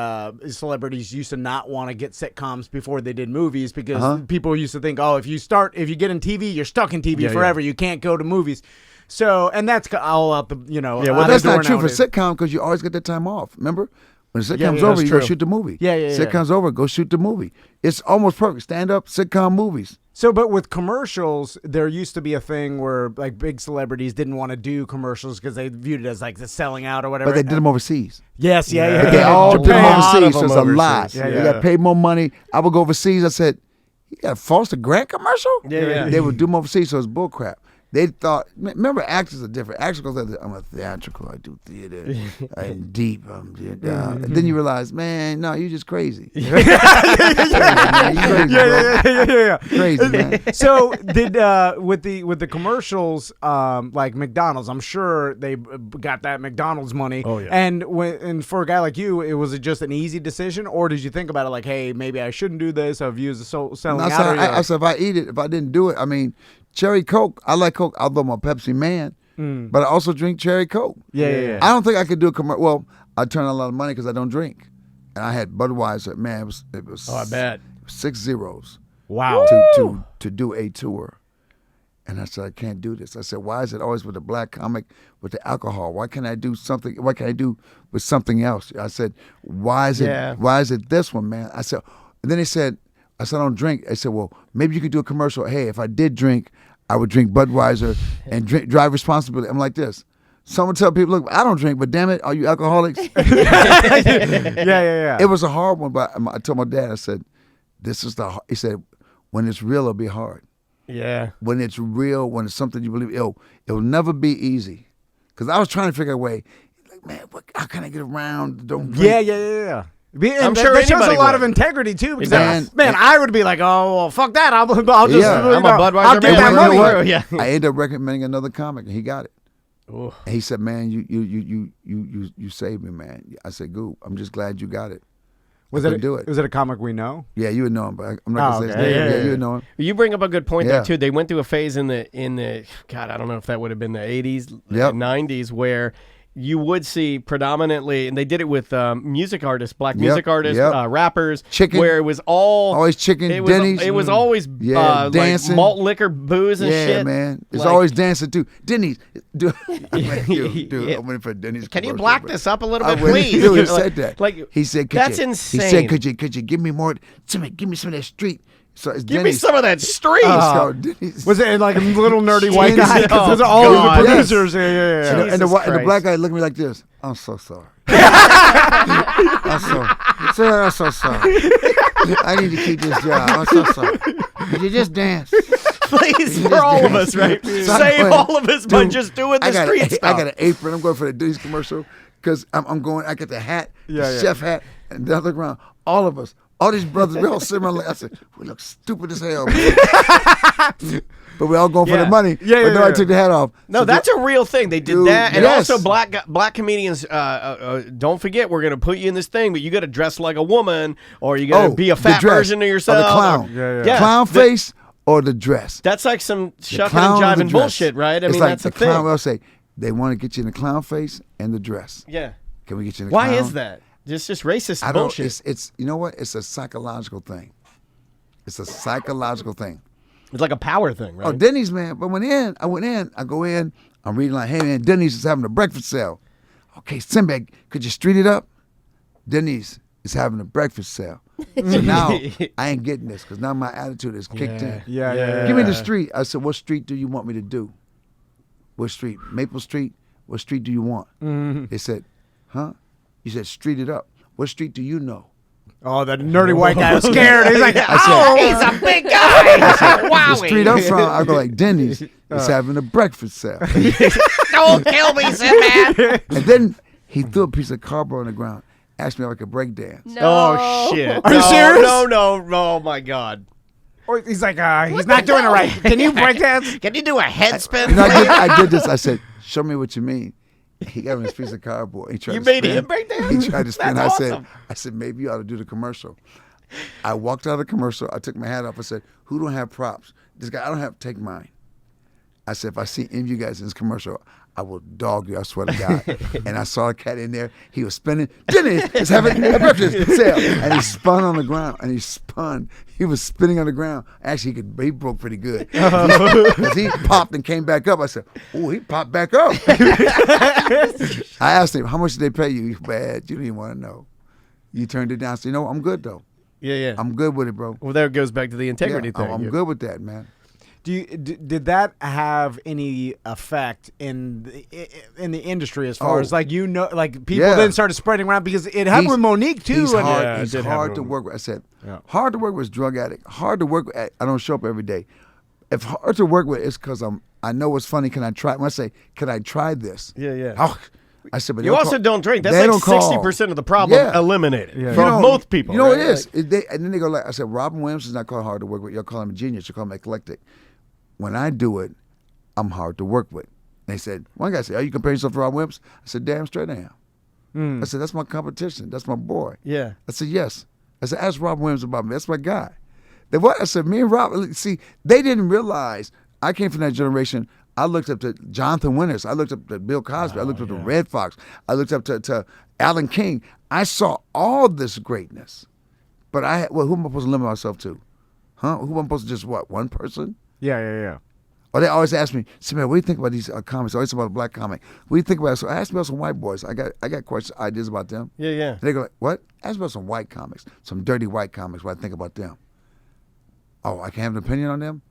celebrities used to not want to get sitcoms before they did movies because people used to think, oh, if you get in TV, you're stuck in TV forever. You can't go to movies. So, and that's all out the Well, that's not true for sitcom because you always get that time off. Remember? When the sitcom's over, that's you go true. shoot the movie. Yeah. Sitcom's over, go shoot the movie. It's almost perfect. Stand up, sitcom movies. So, but with commercials, there used to be a thing where like big celebrities didn't want to do commercials because they viewed it as like the selling out or whatever. But they did them overseas. Yes, yeah. They all did them Japan. overseas, so it's a lot. Yeah, They got paid more money. I would go overseas. I said, you got a Foster Grant commercial? Yeah. They would do them overseas, so it's bull crap. They thought, remember, actors are different. Actors go, I'm a theatrical, I do theater, I'm deep, and then you realize, man, no, you're just crazy. Yeah. Crazy, man. So did with the commercials, like McDonald's, I'm sure they got that McDonald's money. Oh, yeah. And for a guy like you, was it just an easy decision, or did you think about it like, hey, maybe I shouldn't do this? I've used the selling I out. said, I said, if I eat it, if I didn't do it, I mean, Cherry Coke, I like Coke, although I'm a Pepsi man, but I also drink Cherry Coke. Yeah. I don't think I could do a commercial. Well, I turn a lot of money because I don't drink. And I had Budweiser, man, it was Oh, I bet. 6 zeros. Wow. To do a tour. And I said, I can't do this. I said, why is it always with the black comic with the alcohol? Why can't I do something? What can I do with something else? I said, why is it this one, man? I said, and then they said, I said, I don't drink. I said, well, maybe you could do a commercial. Hey, if I did drink, I would drink Budweiser and drive responsibly. I'm like this. Someone tell people, look, I don't drink, but damn it, are you alcoholics? Yeah. It was a hard one, but I told my dad, I said, he said, when it's real, it'll be hard. Yeah. When it's real, when it's something you believe, it'll never be easy. Because I was trying to figure a way, like, man, how can I get around? Don't drink. Yeah. I'm sure that shows a anybody lot would. of integrity too. Because Man, I would be like, oh, well, fuck that. I'll just, I'm a Budweiser I'll get man. that You know money. what? Yeah. I ended up recommending another comic, and he got it. Ooh. And he said, "Man, you saved me, man." I said, "Goop, I'm just glad you got it." Was I it couldn't do it? Was it a comic we know? Yeah, you would know him, but I'm not gonna say his name. okay. Yeah, Yeah. you would know him. You bring up a good point Yeah. there too. They went through a phase in the God, I don't know if that would have been the 80s, Yep. 90s, where you would see predominantly, and they did it with music artists, black music artists, rappers, Chicken. where it was all Always chicken, It was, Denny's. it was always Yeah, dancing. like malt liquor, booze, and Yeah, shit. man. It's Like- always dancing too. Denny's. Dude, I'm waiting for Denny's. Can you commercial, black but- this up a little I bit, wouldn't please? do it. He Like- said that. Like he said, that's He insane. said, could you give me more? Give me some of that street. So it's Give Denny's. me some of that street. Was it like a little nerdy white Denny's. guy? Because those are all God. the producers. Yeah. And the Jesus black guy looked at me like this. I'm so sorry. I'm so sorry. I need to keep this job. I'm so sorry. Could you just dance? Please, for all of us, right? Save all of us by just doing the street stuff. I got an apron. I'm going for the Denny's commercial because I'm going. I got the hat, the chef hat, and the other around. All of us. All these brothers, we all sitting around. I said, we look stupid as hell. But we all going for the money. But no, I took the hat off. No, so that's a real thing. They did that. And also black comedians, don't forget, we're going to put you in this thing, but you got to dress like a woman or you got to be a fat version of yourself. Or the clown. Clown face or the dress. That's like some shucking and jiving bullshit, right? I mean, like that's the the thing. clown will say, they want to get you in the clown face and the dress. Yeah. Can we get you in the clown? Why is that? It's just racist bullshit. It's you know what? It's a psychological thing. It's a psychological thing. It's like a power thing, right? Oh, Denny's, man. But I went in. I go in. I'm reading like, hey, man, Denny's is having a breakfast sale. Okay, Sinbad, could you street it up? Denny's is having a breakfast sale. So now I ain't getting this because now my attitude is kicked in. Yeah. Give me the street. I said, what street do you want me to do? What street? Maple Street? What street do you want? Mm-hmm. They said, huh? You said street it up. What street do you know? Oh, the nerdy white guy was scared. He's like, he's a big guy. The street I'm from, I go like, Denny's is having a breakfast sale. Don't kill me, Sinbad. And then he threw a piece of cardboard on the ground, asked me if I could break dance. No. Oh, shit. Are you serious? No. Oh, my God. or he's like, he's not doing it right. Can you break dance? Can you do a head spin? You know, I did this. I said, show me what you mean. He got me this piece of cardboard. He tried You to made spin. him break dance? He tried to spin. That's I awesome. said, maybe you ought to do the commercial. I walked out of the commercial. I took my hat off. I said, who don't have props? This guy, I don't have to take mine. I said, if I see any of you guys in this commercial, I will dog you, I swear to God. And I saw a cat in there. He was spinning. Jenny is having a breakfast sale. And he spun on the ground. And he spun. He was spinning on the ground. Actually, he broke pretty good. Because he popped and came back up. I said, oh, he popped back up. I asked him, how much did they pay you? He's bad. You didn't even want to know. You turned it down. I said, you know, I'm good, though. Yeah. I'm good with it, bro. Well, there it goes back to the integrity thing. I'm good with that, man. Did that have any effect in the industry as far as like like people then started spreading around because it happened with Monique too? He's hard, Yeah, he's it did hard happen to with work with. I said, hard to work with is drug addict. Hard to work with. I don't show up every day. If hard to work with, it's because I know what's funny. Can I try? When I say, can I try this? Yeah. Oh, I said, but You also don't drink. That's they like don't call. 60% of the problem eliminated from most people. You know right? it is. And then they go like, I said, Robin Williams is not called hard to work with. You'll call him a genius. You call him eclectic. When I do it, I'm hard to work with. They said, one guy said, are you comparing yourself to Robin Williams? I said, damn straight I am. I said, that's my competition. That's my boy. Yeah. I said, yes. I said, ask Robin Williams about me. That's my guy. Then what? I said, me and Robin, see, they didn't realize I came from that generation. I looked up to Jonathan Winters. I looked up to Bill Cosby. I looked up to Red Fox. I looked up to Alan King. I saw all this greatness. But who am I supposed to limit myself to? Huh? Who am I supposed to just one person? Yeah. Or they always ask me, Sinbad, what do you think about these comics? Always about a black comic. What do you think about it? So ask me about some white boys. I got questions, ideas about them. Yeah. They go like, what? Ask me about some white comics, some dirty white comics. What I think about them. Oh, I can have an opinion on them?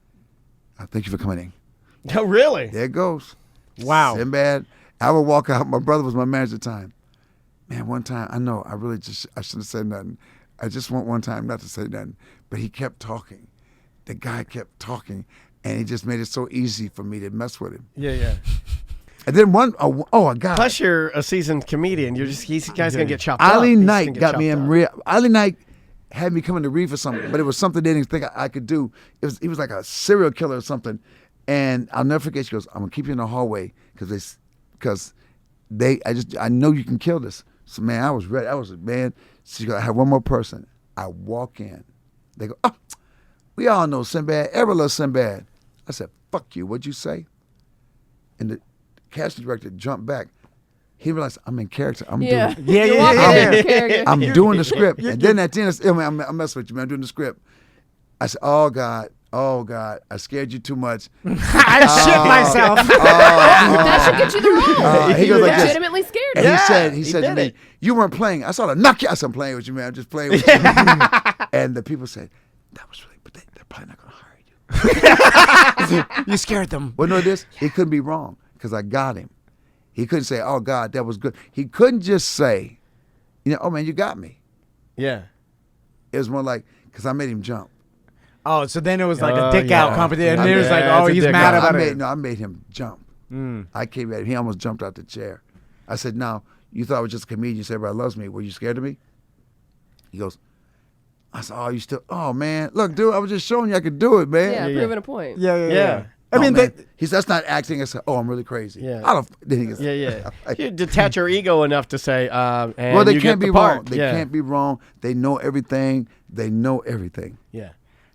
Thank you for coming in. Oh, really? There it goes. Wow. Sinbad. I would walk out. My brother was my manager at the time. Man, one time, I know, I shouldn't have said nothing. I just want one time not to say nothing. But he kept talking. The guy kept talking. And he just made it so easy for me to mess with him. Yeah. And then a guy. Plus, you're a seasoned comedian. He's guy's gonna get chopped Ali up. Knight got me in real. Ali Knight had me coming to read for something, but it was something they didn't think I could do. He was like a serial killer or something. And I'll never forget. She goes, "I'm gonna keep you in the hallway because I know you can kill this." So man, I was ready. She goes, "I have one more person." I walk in. They go, "Oh, we all know Sinbad. Everyone loves Sinbad." I said, "Fuck you." What'd you say? And the casting director jumped back. He realized I'm in character. I'm doing the script. And then at the end, I'm messing with you, man. I'm doing the script. I said, "Oh God, I scared you too much." I shit myself. That should get you the role. He goes like this. Legitimately scared. And he said to me, "You weren't playing. I saw the knock you." I said, "I'm playing with you, man. I'm just playing with you." And the people said, "That was really, but that You scared them. Well, no, he couldn't be wrong because I got him. He couldn't say, "Oh God, that was good." He couldn't just say, "Oh man, you got me." Yeah. It was more like because I made him jump. Oh, so then it was like a dick out competition. And Yeah. it was like, Yeah, oh, it's a he's dick mad out. about it. I made him jump. I came at him. He almost jumped out the chair. I said, "Now, you thought I was just a comedian. You said everybody loves me. Were you scared of me?" He goes, I said, "Oh, you still? Oh man, look, dude, I was just showing you I could do it, man." Yeah, Yeah, proving a point. Yeah. I I mean, man. He said, "That's not acting." I said, "Oh, I'm really crazy." Yeah. I don't. Then he goes, Yeah. You detach your ego enough to say, and well, they you can't get be the part. wrong. They can't be wrong. They know everything. They know everything. Yeah.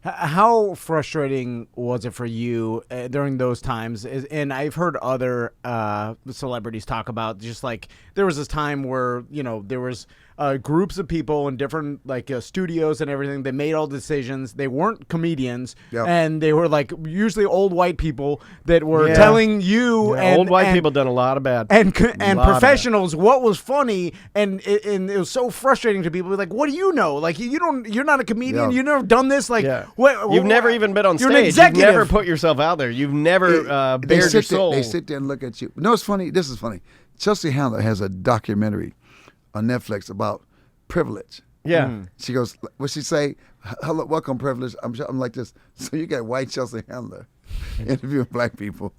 how frustrating was it for you during those times? And I've heard other celebrities talk about just like there was this time where there was groups of people in different studios and everything. They made all decisions. They weren't comedians, and they were like usually old white people that were telling you. Yeah, and old white people done a lot of bad. And professionals what was funny, and it was so frustrating to people. Like, what do you know? Like, you're not a comedian. You've never done this. Like, you've never even been on you're stage. an executive. You've never put yourself out there. You've never bared your soul. They sit there and look at you. No, it's funny. This is funny. Chelsea Handler has a documentary on Netflix about privilege. Yeah. She goes, what she say? "Hello, welcome, privilege." I'm like this. So you got white Chelsea Handler interviewing black people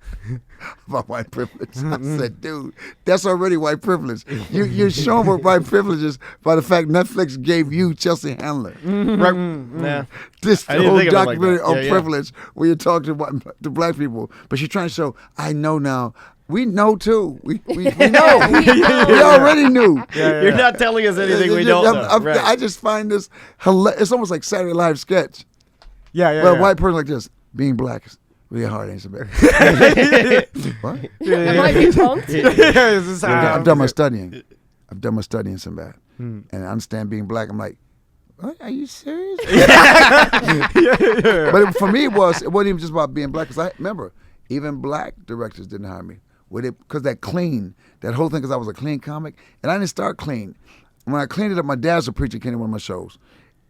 about white privilege. I said, dude, that's already white privilege. You're showing what white privilege is by the fact Netflix gave you Chelsea Handler. Right. Yeah. This I didn't whole think of it like documentary that. on privilege where you're talking to black people, but you're trying to show, I know now. We know too. We know. We already knew. You're not telling us anything we don't know. Right. I just find this hilarious. It's almost like Saturday Night Live sketch. Yeah. Well, a white person like this, being black is really hard, ain't so bad. What? Am I being punked? I've done my studying. I've done my studying, Sinbad. And I understand being black. I'm like, what? Are you serious? But for me, it wasn't even just about being black. Because I remember, even black directors didn't hire me. Because that whole thing, because I was a clean comic. And I didn't start clean. When I cleaned it up, my dad's a preacher, came to one of my shows.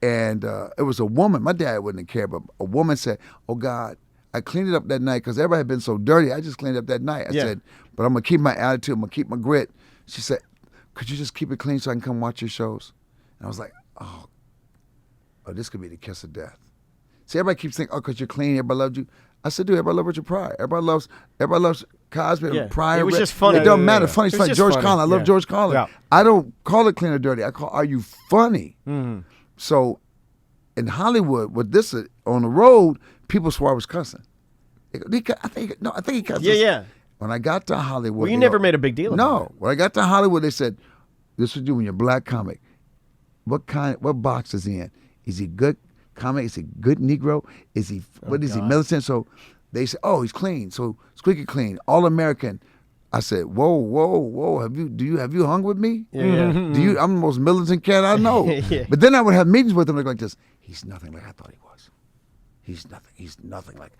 And it was a woman. My dad wouldn't care, but a woman said, "Oh, God, I cleaned it up that night because everybody had been so dirty. I just cleaned it up that night." I said, "But I'm going to keep my attitude. I'm going to keep my grit." She said, "Could you just keep it clean so I can come watch your shows?" And I was like, oh, this could be the kiss of death. See, everybody keeps thinking, "Oh, because you're clean, everybody loved you." I said, dude, everybody loves Richard Pryor. Everybody loves Cosby and Pryor. It was just funny. It doesn't matter. Funny. It's funny. George funny. Carlin. I love George Carlin. Yeah. I don't call it clean or dirty. I call, are you funny? Mm-hmm. So in Hollywood, with this on the road, people swore I was cussing. I think he cussed. Yeah. When I got to Hollywood, Well, you never made a big deal about it. When I got to Hollywood, they said, "This is you when you're a black comic. What box is he in? Is he good comic? Is he good Negro? Is he he militant?" So they said, "Oh, he's clean. So squeaky clean, all American." I said, "Whoa! Have you hung with me? Yeah. I'm the most militant cat I know." Yeah. But then I would have meetings with him like this. He's nothing like I thought he was. He's nothing like.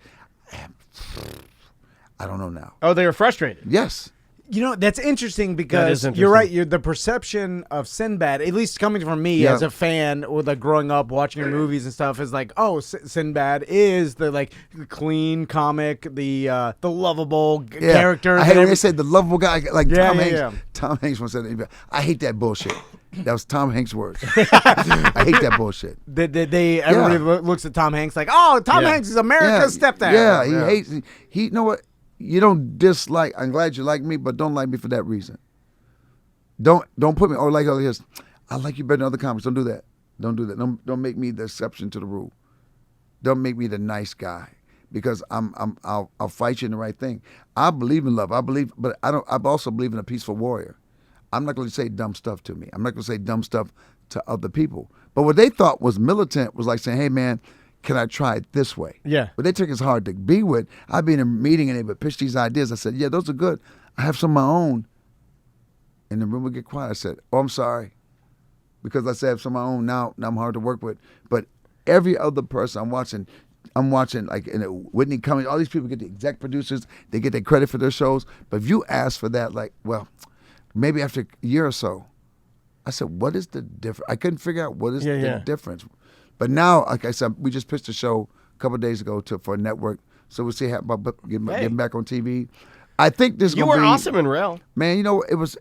I don't know now. Oh, they were frustrated. Yes. That's interesting because That is interesting. you're right. The perception of Sinbad, at least coming from me as a fan, with growing up watching your movies and stuff, is like, oh, Sinbad is the clean comic, the lovable character. I hate when they said the lovable guy, like Tom Hanks. Yeah. Tom Hanks once said, "I hate that bullshit." That was Tom Hanks' words. I hate that bullshit. Everybody looks at Tom Hanks like, oh, Tom Hanks is America's stepdad. Yeah, he hates. You know what? You don't dislike. I'm glad you like me, but don't like me for that reason. Don't put me like other his. I like you better than other comics. Don't do that. Don't do that. Don't make me the exception to the rule. Don't make me the nice guy because I'll fight you in the right thing. I believe in love. But I also believe in a peaceful warrior. I'm not going to say dumb stuff to me. I'm not going to say dumb stuff to other people. But what they thought was militant was like saying, "Hey man, can I try it this way?" Yeah. But they took it's hard to be with. I'd be in a meeting and they would pitch these ideas. I said, "Yeah, those are good. I have some of my own." And the room would get quiet. I said, "Oh, I'm sorry." Because I said I have some of my own now I'm hard to work with. But every other person I'm watching like Whitney Cummings, all these people get the exec producers, they get their credit for their shows. But if you ask for that, maybe after a year or so, I said, what is the difference? I couldn't figure out what is the difference. But now, like I said, we just pitched a show couple of days ago for a network. So we'll see how about getting back on TV. I think this. You were awesome in Rel. Man,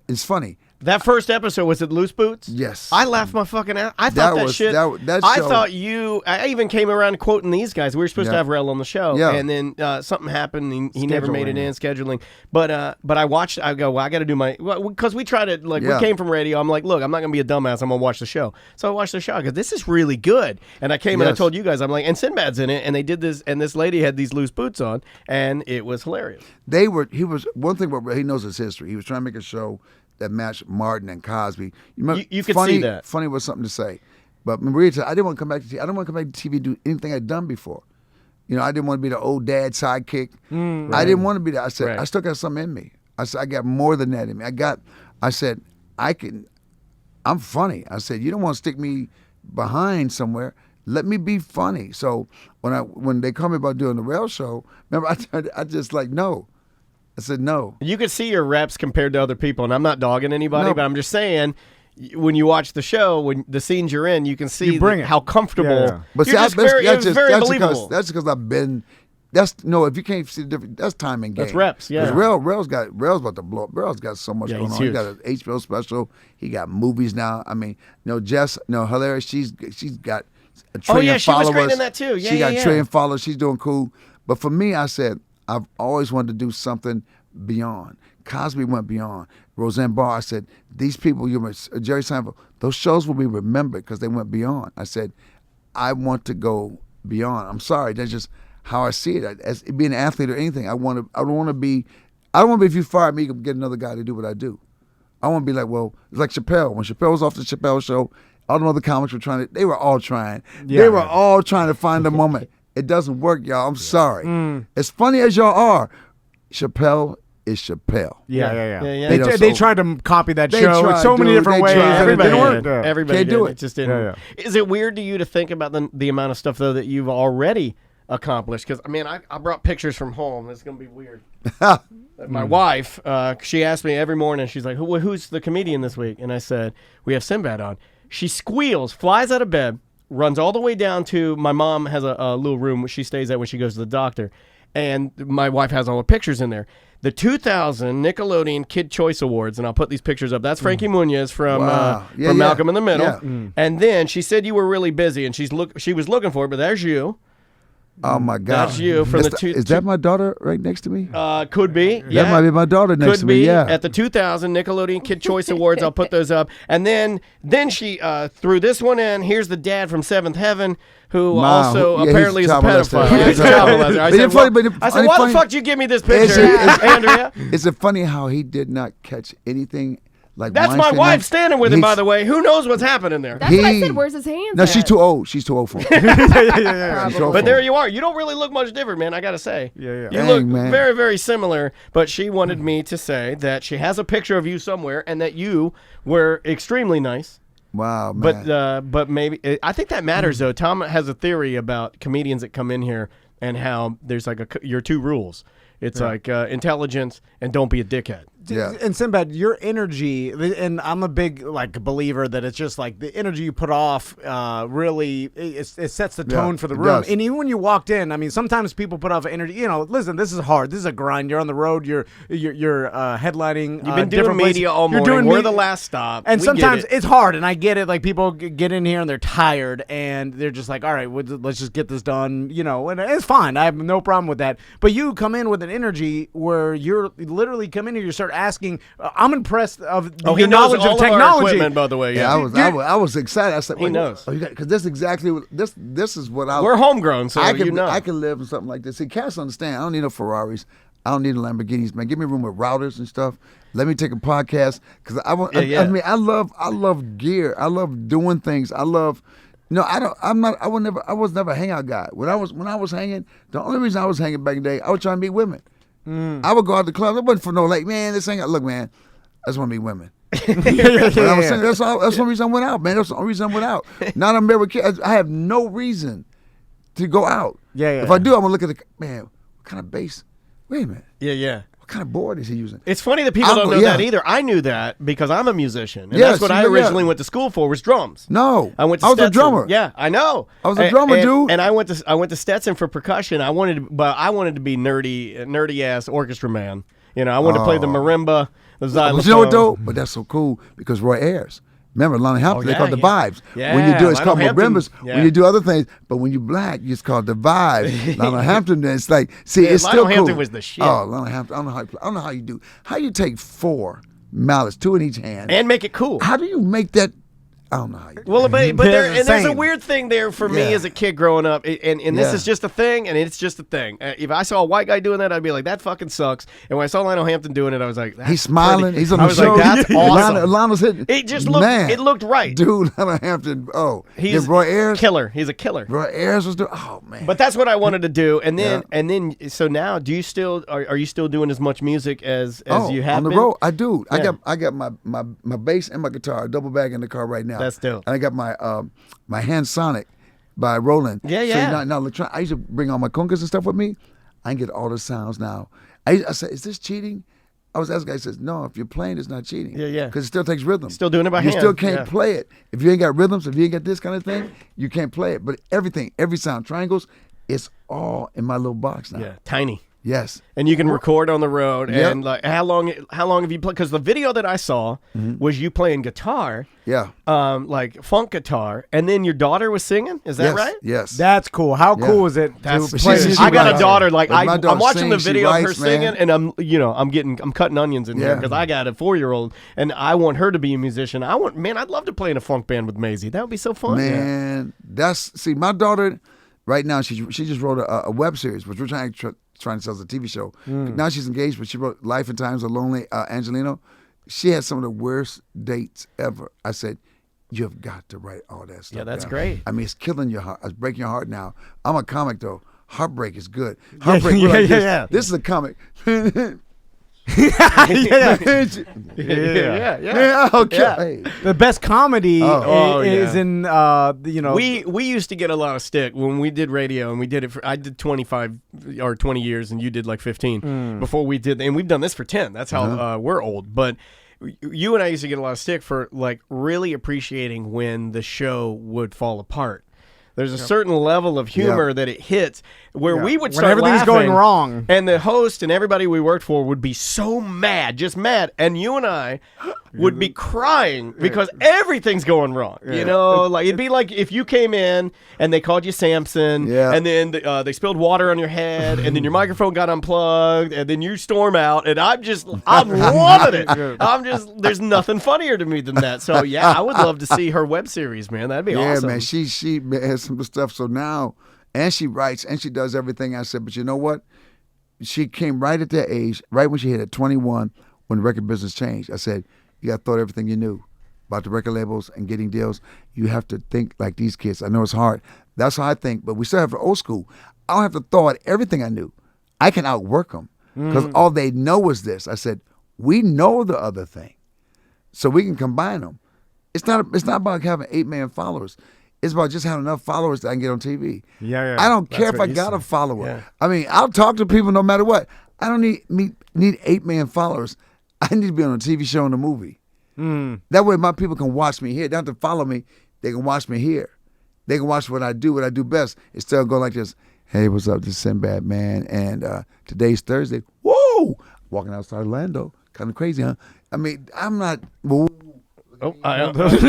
it's funny. That first episode, was it Loose Boots? Yes. I laughed my fucking ass. I thought that shit. I even came around quoting these guys. We were supposed to have Rel on the show. Yeah. And then something happened. He never made it in, scheduling. But I watched, I go, well, I got to do because we tried to, we came from radio. I'm like, look, I'm not going to be a dumbass. I'm going to watch the show. So I watched the show. I go, this is really good. And I came and I told you guys, I'm like, and Sinbad's in it. And they did this, and this lady had these loose boots on, and it was hilarious. One thing about he knows his history. He was trying to make a show that matched Martin and Cosby. You could see that. Funny was something to say. But Maria said, I didn't want to come back to TV. I didn't want to come back to TV and do anything I'd done before. I didn't want to be the old dad sidekick. Right. I didn't want to be that. I said, I still got something in me. I said, I got more than that in me. I said, I'm funny. I said, you don't want to stick me behind somewhere. Let me be funny. So when they called me about doing the Rel show, remember, I just no. I said no. You could see your reps compared to other people, and I'm not dogging anybody, but I'm just saying, when you watch the show, when the scenes you're in, you can see how comfortable. Yeah. But it's very believable. That's because I've been. If you can't see the difference, that's time and game. That's reps. Yeah. Rel's about to blow up. Rel's got so much going on. He got an HBO special. He got movies now. I mean, Jess, hilarious. She's got a trillion followers. She was great in that too. Yeah, she got a trillion followers. She's doing cool. But for me, I said, I've always wanted to do something beyond. Cosby went beyond. Roseanne Barr, I said, these people, Jerry Seinfeld, those shows will be remembered because they went beyond. I said, I want to go beyond. I'm sorry, that's just how I see it. As being an athlete or anything, I don't want to be, if you fire me, you can get another guy to do what I do. I want to be like, it's like Chappelle. When Chappelle was off the Chappelle show, all the other comics they were all trying. Yeah. They were all trying to find a moment. It doesn't work, y'all. I'm sorry. As funny as y'all are, Chappelle is Chappelle. Yeah. They tried to copy that show in so many different ways. Everybody didn't work. Everybody can't do it. It just didn't. Is it weird to you to think about the amount of stuff though that you've already accomplished? Because I brought pictures from home. It's gonna be weird. My wife, she asked me every morning. She's like, "Who's the comedian this week?" And I said, "We have Sinbad on." She squeals, flies out of bed, runs all the way down to my mom has a little room she stays at when she goes to the doctor. And my wife has all the pictures in there. The 2000 Nickelodeon Kid Choice Awards, and I'll put these pictures up. That's Frankie Muniz from Malcolm in the Middle. Yeah. And then she said you were really busy, and she was looking for it, but there's you. Oh my God! That's you from Is that my daughter right next to me? Could be. Yeah. That might be my daughter next to me. Yeah. At the 2000 Nickelodeon Kid Choice Awards, I'll put those up. And then she threw this one in. Here's the dad from Seventh Heaven, who apparently is a pedophile. I said, why the fuck did you give me this picture, Andrea? Is it funny how he did not catch anything? That's my wife standing with him, by the way. Who knows what's happening there? That's what I said. Where's his hands? No, she's too old. She's too old for him. But there you are. You don't really look much different, man. I gotta say. Yeah. You look very, very similar. But she wanted me to say that she has a picture of you somewhere, and that you were extremely nice. Wow, man. But maybe I think that matters though. Tom has a theory about comedians that come in here and how there's your two rules. It's intelligence and don't be a dickhead. Yeah. And Sinbad, your energy, and I'm a big believer that it's just the energy you put off really it sets the tone for the room. And even when you walked in, sometimes people put off energy. Listen, this is hard. This is a grind. You're on the road. You're headlining. You've been doing media all morning. We're the last stop. And sometimes it's hard, and I get it. People get in here and they're tired, and they're just like, all right, let's just get this done. And it's fine. I have no problem with that. But you come in with an energy where you're literally come in here, you start asking. I'm impressed of your knowledge of technology. By the way, I was excited. I said, he knows because this is exactly what this is what we're homegrown, so I can live in something like this. See, cats understand. I don't need no Ferraris. I don't need no Lamborghinis, man. Give me a room with routers and stuff. Let me take a podcast because I want. I love gear. I love doing things. I love. No, I don't. I'm not. I was never a hangout guy. When I was hanging, the only reason I was hanging back in the day, I was trying to meet women. I would go out to the club. It wasn't for no man, this ain't. Look, man, I just want to meet women. That's the only reason I went out, man. That's the only reason I went out. Not a married kid. I have no reason to go out. Yeah. If I do, I'm gonna look at what kind of bass? Wait a minute. Yeah. kind of board is he using? It's funny that people don't know that either. I knew that because I'm a musician. And that's what I originally went to school for was drums. No. I went to was Stetson. a drummer. Yeah, I know. I was a drummer, dude. And I went to Stetson for percussion. I wanted to be nerdy ass orchestra man. You know, I wanted to play the marimba, the xylophone. But you know what though? But that's so cool because Roy Ayers. Remember, Lionel Hampton, they call it the vibes. Yeah, when you do it's called Hampton, marimbas. When you do other things, but when you black, it's called the vibe. Lionel Hampton, it's like, see, it's Lionel still cool. Hampton was the shit. Oh, Lionel Hampton, I don't know how you do. How you take 4 mallets, 2 in each hand, and make it cool. How do you make that? I don't know how you do. Well, but there's a weird thing there for me as a kid growing up, and this is just a thing, and it's just a thing. If I saw a white guy doing that, I'd be like, that fucking sucks. And when I saw Lionel Hampton doing it, I was like, that's he's smiling. pretty. He's on the show. Like, that's awesome. Lionel's hitting. It just looked. Man, it looked right, dude. Lionel Hampton. Oh, he's Roy Ayers. Killer. He's a killer. Roy Ayers was doing. Oh man. But that's what I wanted to do, and then so now, do you still are you still doing as much music as you have on the been? road? I do. Yeah. I got my bass and my guitar, a double bag in the car right now. That's dope. And I got my hand sonic by Roland. Yeah. So now I used to bring all my congas and stuff with me. I can get all the sounds now. I said, is this cheating? I was asking the guy, he says, no, if you're playing, it's not cheating. Yeah. Because it still takes rhythm. Still doing it by hand. You still can't play it. If you ain't got rhythms, if you ain't got this kind of thing, you can't play it. But everything, every sound, triangles, it's all in my little box now. Yeah, tiny. Yes. And you can record on the road. Yep. And like, how long have you played? Because the video that I saw was you playing guitar. Yeah. Like funk guitar, and then your daughter was singing. Is that right? Yes. That's cool. How cool is it to play? I got a daughter. Like my daughter I'm watching the sings, video of her writes, man. singing, and I'm cutting onions in here because I got a 4-year-old, and I want her to be a musician. I'd love to play in a funk band with Maisie. That would be so fun. Man, my daughter. Right now, she just wrote a web series, which we're trying to sell as a TV show. Now she's engaged, but she wrote Life and Times of Lonely Angelino. She had some of the worst dates ever. I said, you've got to write all that stuff. Yeah, that's down. great. I mean, it's killing your heart. It's breaking your heart now. I'm a comic, though. Heartbreak is good. Heartbreak, This is a comic. Yeah. Okay. The best comedy is in We used to get a lot of stick when we did radio, and we did it I did 25 or 20 years, and you did like 15 before we did, and we've done this for 10. That's how we're old. But you and I used to get a lot of stick for like really appreciating when the show would fall apart. There's a certain level of humor that it hits where we would start everything's laughing, going wrong, and the host and everybody we worked for would be so mad, just mad, and you and I would be crying because everything's going wrong. You know, like it'd be like if you came in and they called you Samson, and then they spilled water on your head, and then your microphone got unplugged, and then you storm out, and I'm loving it. There's nothing funnier to me than that. So yeah, I would love to see her web series, man. That'd be awesome. Yeah, man, she has some stuff. So now, and she writes and she does everything. I said, but you know what? She came right at that age, right when she hit at 21, when the record business changed. I said, you got to throw everything you knew about the record labels and getting deals. You have to think like these kids. I know it's hard. That's how I think, but we still have the old school. I don't have to throw out everything I knew. I can outwork them because all they know is this. I said, we know the other thing, so we can combine them. It's not about having 8 million followers. It's about just having enough followers that I can get on TV. Yeah. I don't care if I got a follower. Yeah. I mean, I'll talk to people no matter what. I don't need 8 million followers. I need to be on a TV show and a movie. That way my people can watch me here. They don't have to follow me. They can watch me here. They can watch what I do best. Instead of going like this, hey, what's up? This is Sinbad, man. And today's Thursday. Whoa! Walking outside Orlando. Kind of crazy, huh? I mean, I'm not... Oh, I am. There it is.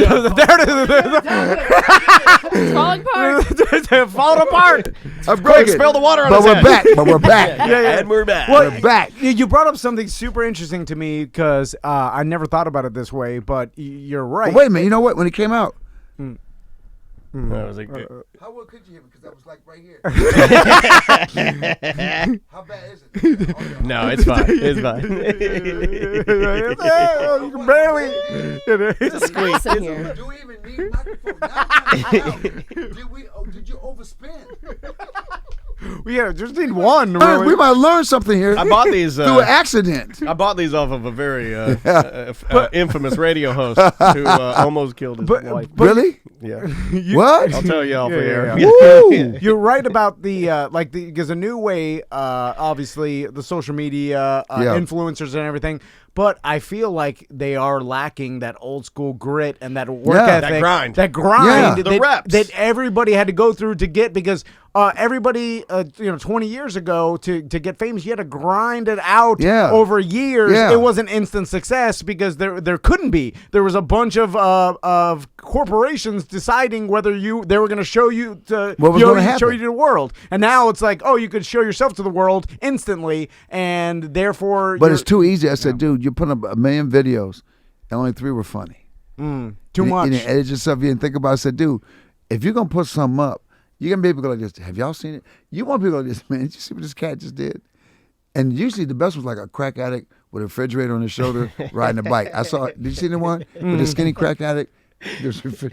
It's falling apart. It's falling apart. I broke it. Spill the water on but his we're head. back. But we're back. And we're back. Well, we're back. You brought up something super interesting to me because I never thought about it this way, but you're right. But wait a minute. You know what? When it came out, I was like, how well could you hear me? Because that was like right here. How bad is it? no, it's fine. It's fine. You can barely. It's a squeeze. In here. Do we even need a microphone? Did you overspend? We just need one. We might learn something here. I bought these through an accident. I bought these off of a very infamous radio host who almost killed his wife. Really? Yeah. What? I'll tell you off air. Woo! You're right about because a new way, obviously the social media influencers and everything. But I feel like they are lacking that old school grit and that work ethic, that grind, the reps that everybody had to go through to get, because everybody, 20 years ago to get famous, you had to grind it out over years. Yeah. It wasn't instant success because there couldn't be. There was a bunch of corporations deciding whether they were going to show you to show you to the world. And now it's like, oh, you could show yourself to the world instantly, and therefore. But it's too easy. I said, dude, you're putting up 1 million videos, and only 3 were funny. Too much. You didn't edit yourself. You didn't think about it. I said, dude, if you're gonna put something up, you're gonna be able to go like this. Have y'all seen it? You want people to go like this, man? Did you see what this cat just did? And usually the best was like a crack addict with a refrigerator on his shoulder riding a bike. I saw it. Did you see the one with the skinny crack addict?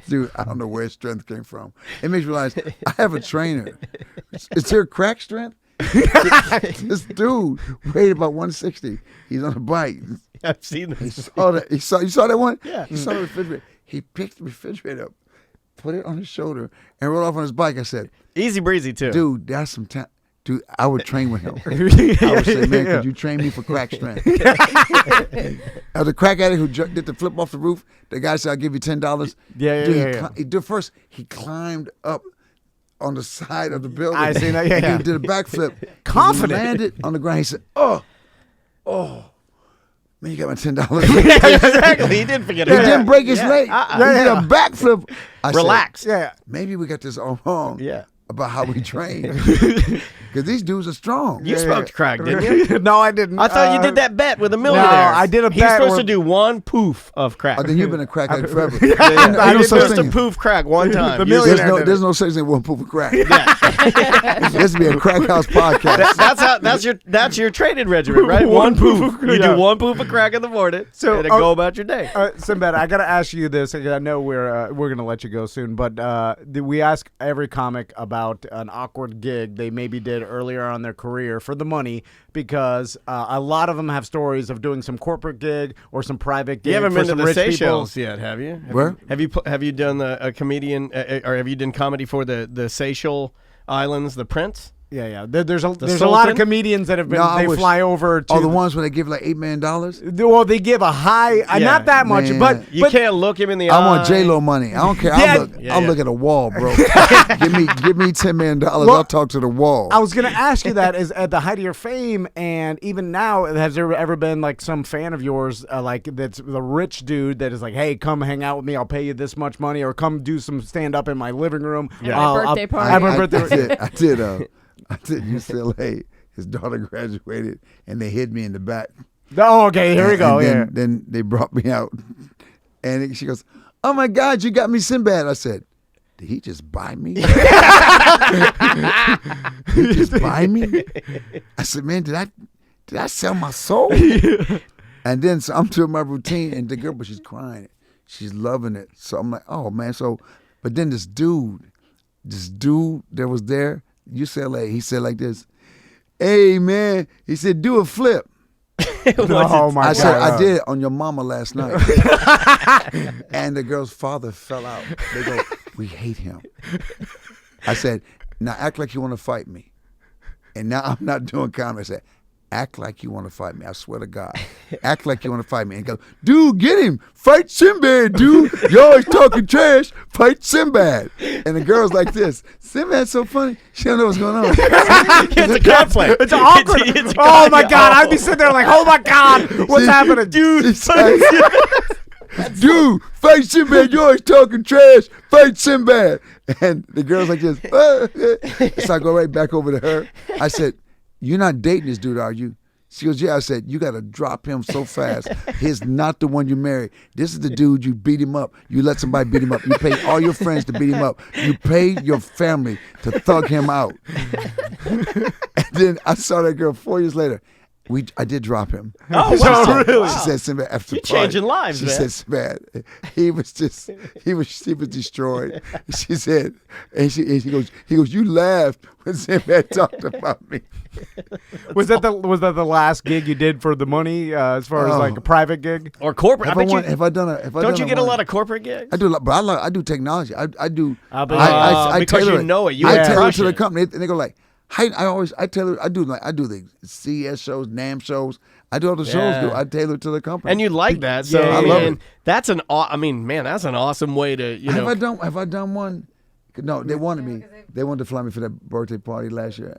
Dude, I don't know where his strength came from. It makes me realize I have a trainer. Is there crack strength? This dude weighed about 160. He's on a bike. I've seen this. He saw that. You saw that one? Yeah. He saw the refrigerator. He picked the refrigerator up, put it on his shoulder, and rode off on his bike. I said, easy breezy too. Dude, that's some time. Dude, I would train with him. I would say, man, could you train me for crack strength? The crack addict who did the flip off the roof, the guy said, I'll give you $10. First, he climbed up on the side of the building. I seen that, He did a backflip. Confident. He landed on the ground. He said, oh, man, you got my $10. Exactly. He did forget He didn't break his leg. He did a backflip. Relax. Said, maybe we got this all wrong. Yeah. About how we train. Because these dudes are strong. You smoked crack, didn't you? No, I didn't. I thought you did that bet with a millionaire. No, I did a He's bet. supposed to do 1 poof of crack. Oh, then you've been a crack addict forever. I was supposed to poof crack one time. There's no such thing as 1 poof of crack. This would be a crack house podcast. That's your training regimen, right? 1 poof. You do 1 poof of crack in the morning, and then go about your day. Sinbad, I got to ask you this. I know we're going to let you go soon, but we ask every comic about an awkward gig they maybe did earlier on their career for the money, because a lot of them have stories of doing some corporate gig or some private gig. You haven't for been some to the rich Seychelles people. yet, have you? Where? Have you done a comedian or have you done comedy for the Seychelles Islands, the Prince? Yeah. There's a lot of comedians that have been. Fly over to. Oh, the ones where they give like $8 million. Well, they give a high, not that much, Man. but you can't look him in the eye. I want J-Lo money. I don't care. I'll look at a wall, bro. give me $10 million. I'll talk to the wall. I was gonna ask you that is at the height of your fame, and even now, has there ever been like some fan of yours, like that's the rich dude that is like, hey, come hang out with me. I'll pay you this much money, or come do some stand up in my living room. Birthday party. I did UCLA. His daughter graduated, and they hid me in the back. Oh, okay, here we go. Then they brought me out, and she goes, "Oh my God, you got me Sinbad." I said, "Did he just buy me? Did he just buy me?" I said, "Man, did I sell my soul?" And then so I'm doing my routine, and the girl, but she's crying, she's loving it. So I'm like, "Oh man!" But then this dude that was there. UCLA, he said like this, "Hey man," he said, "do a flip." Oh my God! I said, "I did it on your mama last night." And the girl's father fell out. They go, "We hate him." I said, "Now act like you want to fight me." And now I'm not doing comedy. I said, "Act like you want to fight me. I swear to God. Act like you want to fight me." And he goes, "Dude, get him. Fight Sinbad, dude. You're always talking trash. Fight Sinbad." And the girl's like this. Sinbad's so funny. She don't know what's going on. It's a conflict. It's awkward. Oh my God. I'd be sitting there like, oh my God, what's happening? Dude, dude, fight Sinbad. You're always talking trash. Fight Sinbad. And the girl's like this. So I go right back over to her. I said, "You're not dating this dude, are you?" She goes, "Yeah." I said, "You got to drop him so fast. He's not the one you marry. This is the dude you beat him up. You let somebody beat him up. You pay all your friends to beat him up. You pay your family to thug him out." And then I saw that girl 4 years later. I did drop him. Oh, She wow. said, Really? She said, Sinbad, after You're the party, changing lives, she man. said, Sinbad, he was destroyed. She said, and he goes, you laughed when Sinbad talked about me. Was that the last gig you did for the money, as far as like a private gig? Or corporate. Don't you get a lot of corporate gigs? I do, but I do technology. I do. Because tailor you know it. You I tailor crush to the it. company, and they go like, I tailor. I do the CES shows, NAM shows. I do all the shows. I tailor to the company. And you like that, so I love it. That's an that's an awesome way to Have I done one? No, they wanted me. They wanted to fly me for that birthday party last year.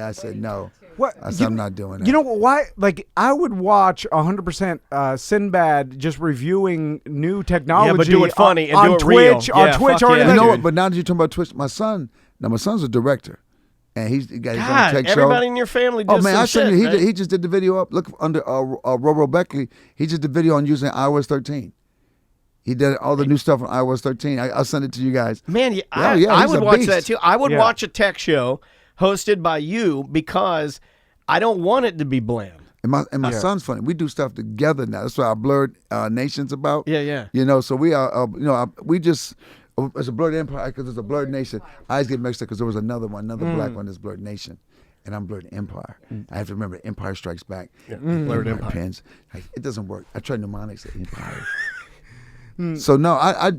I said no. What? I said I'm not doing that. You know why? Like I would watch 100% Sinbad just reviewing new technology. Yeah, but do it funny and on do it Twitch. real. On Yeah, Twitch, fuck or yeah, You know dude. what? But now that you're talking about Twitch, my son's a director, and he's got his own God, tech show. everybody in your family does man, some I sent shit, you. right? He just did the video up. Look under Robo Beckley. He just did the video on using iOS 13. He did all the new stuff on iOS 13. I'll send it to you guys. Man, I he's would a watch beast. that too. I would Yeah. watch a tech show hosted by you because I don't want it to be bland. And my son's funny. We do stuff together now. That's what our Blurred Nation's about. Yeah. You know, so we are. We just. It's a Blurred Empire because it's a Blurred Nation. I always get mixed up because there was another black one that's Blurred Nation, and I'm Blurred Empire. I have to remember Empire Strikes Back. Blurred Empire. Pens. It doesn't work. I try mnemonics at Empire. So no, I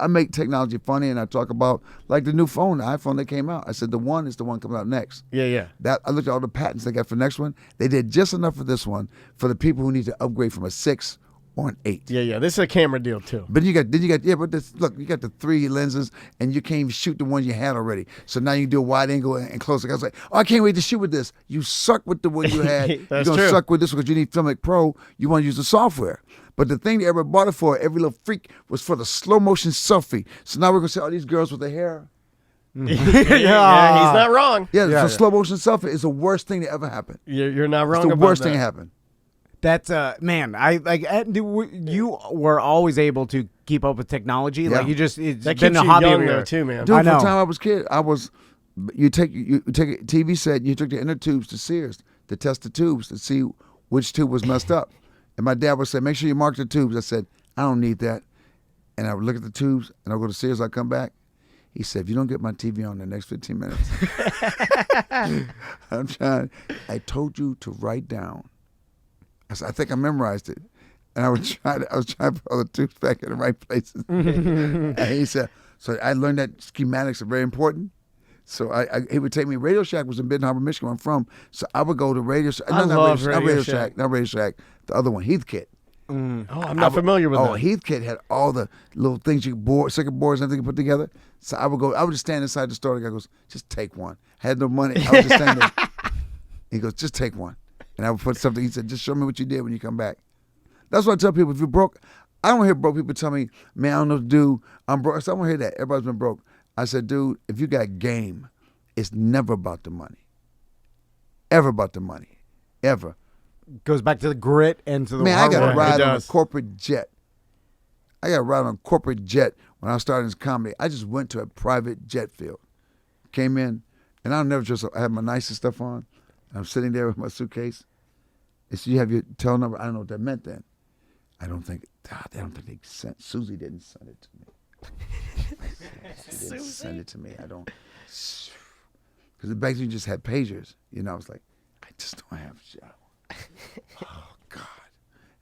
make technology funny, and I talk about like the new phone, the iPhone that came out. I said the one is the one coming out next. Yeah. That I looked at all the patents they got for the next one. They did just enough for this one for the people who need to upgrade from a 6 or an 8. Yeah. This is a camera deal too. But you got look, you got the 3 lenses, and you can't even shoot the one you had already. So now you can do a wide angle and close. I was like, I can't wait to shoot with this. You suck with the one you had. You're That's gonna true. suck with this because you need Filmic Pro. You want to use the software. But the thing that everybody bought it for, every little freak, was for the slow motion selfie. So now we're gonna say, all these girls with their hair. Yeah, he's not wrong. So slow motion selfie is the worst thing that ever happened. You're not wrong It's the about worst that. thing that happened. That's man. I like you were always able to keep up with technology. Yeah. Like it's That been keeps a you hobby young of though yours. too, man. Dude, I from the know. time I was a kid, you take a TV set, you took the inner tubes to Sears to test the tubes to see which tube was messed up. And my dad would say, make sure you mark the tubes. I said, I don't need that. And I would look at the tubes, and I would go to Sears, I come back. He said, if you don't get my TV on in the next 15 minutes. I told you to write down. I said, I think I memorized it. And I was trying to put all the tubes back in the right places. And he said, so I learned that schematics are very important. So he would take me. Radio Shack was in Benton Harbor, Michigan, where I'm from. So I would go to Radio Shack. I love Radio Shack. Not Radio Shack. The other one, Heathkit. Oh, I'm not familiar with that. Heathkit had all the little things circuit boards and everything you put together. So I would just stand inside the store. The guy goes, just take one. I had no money. I would just stand there. He goes, just take one. And I would put something. He said, just show me what you did when you come back. That's what I tell people. If you're broke, I don't hear broke people tell me, man, I don't know what to do. I'm broke. So I don't hear that. Everybody's been broke. I said, dude, if you got game, it's never about the money. Ever about the money. Ever. Goes back to the grit and to the Man, I hard got work. to ride It on a does. corporate jet. I got to ride on a corporate jet when I started in comedy. I just went to a private jet field. Came in, and I'll never just, I had my nicest stuff on. And I'm sitting there with my suitcase. They said, you have your tel number. I don't know what that meant then. They don't think they sent, Susie didn't send it to me. She didn't send it to me. I don't, because back then you just had pagers. You know, I was like, I just don't have a job. Oh, God.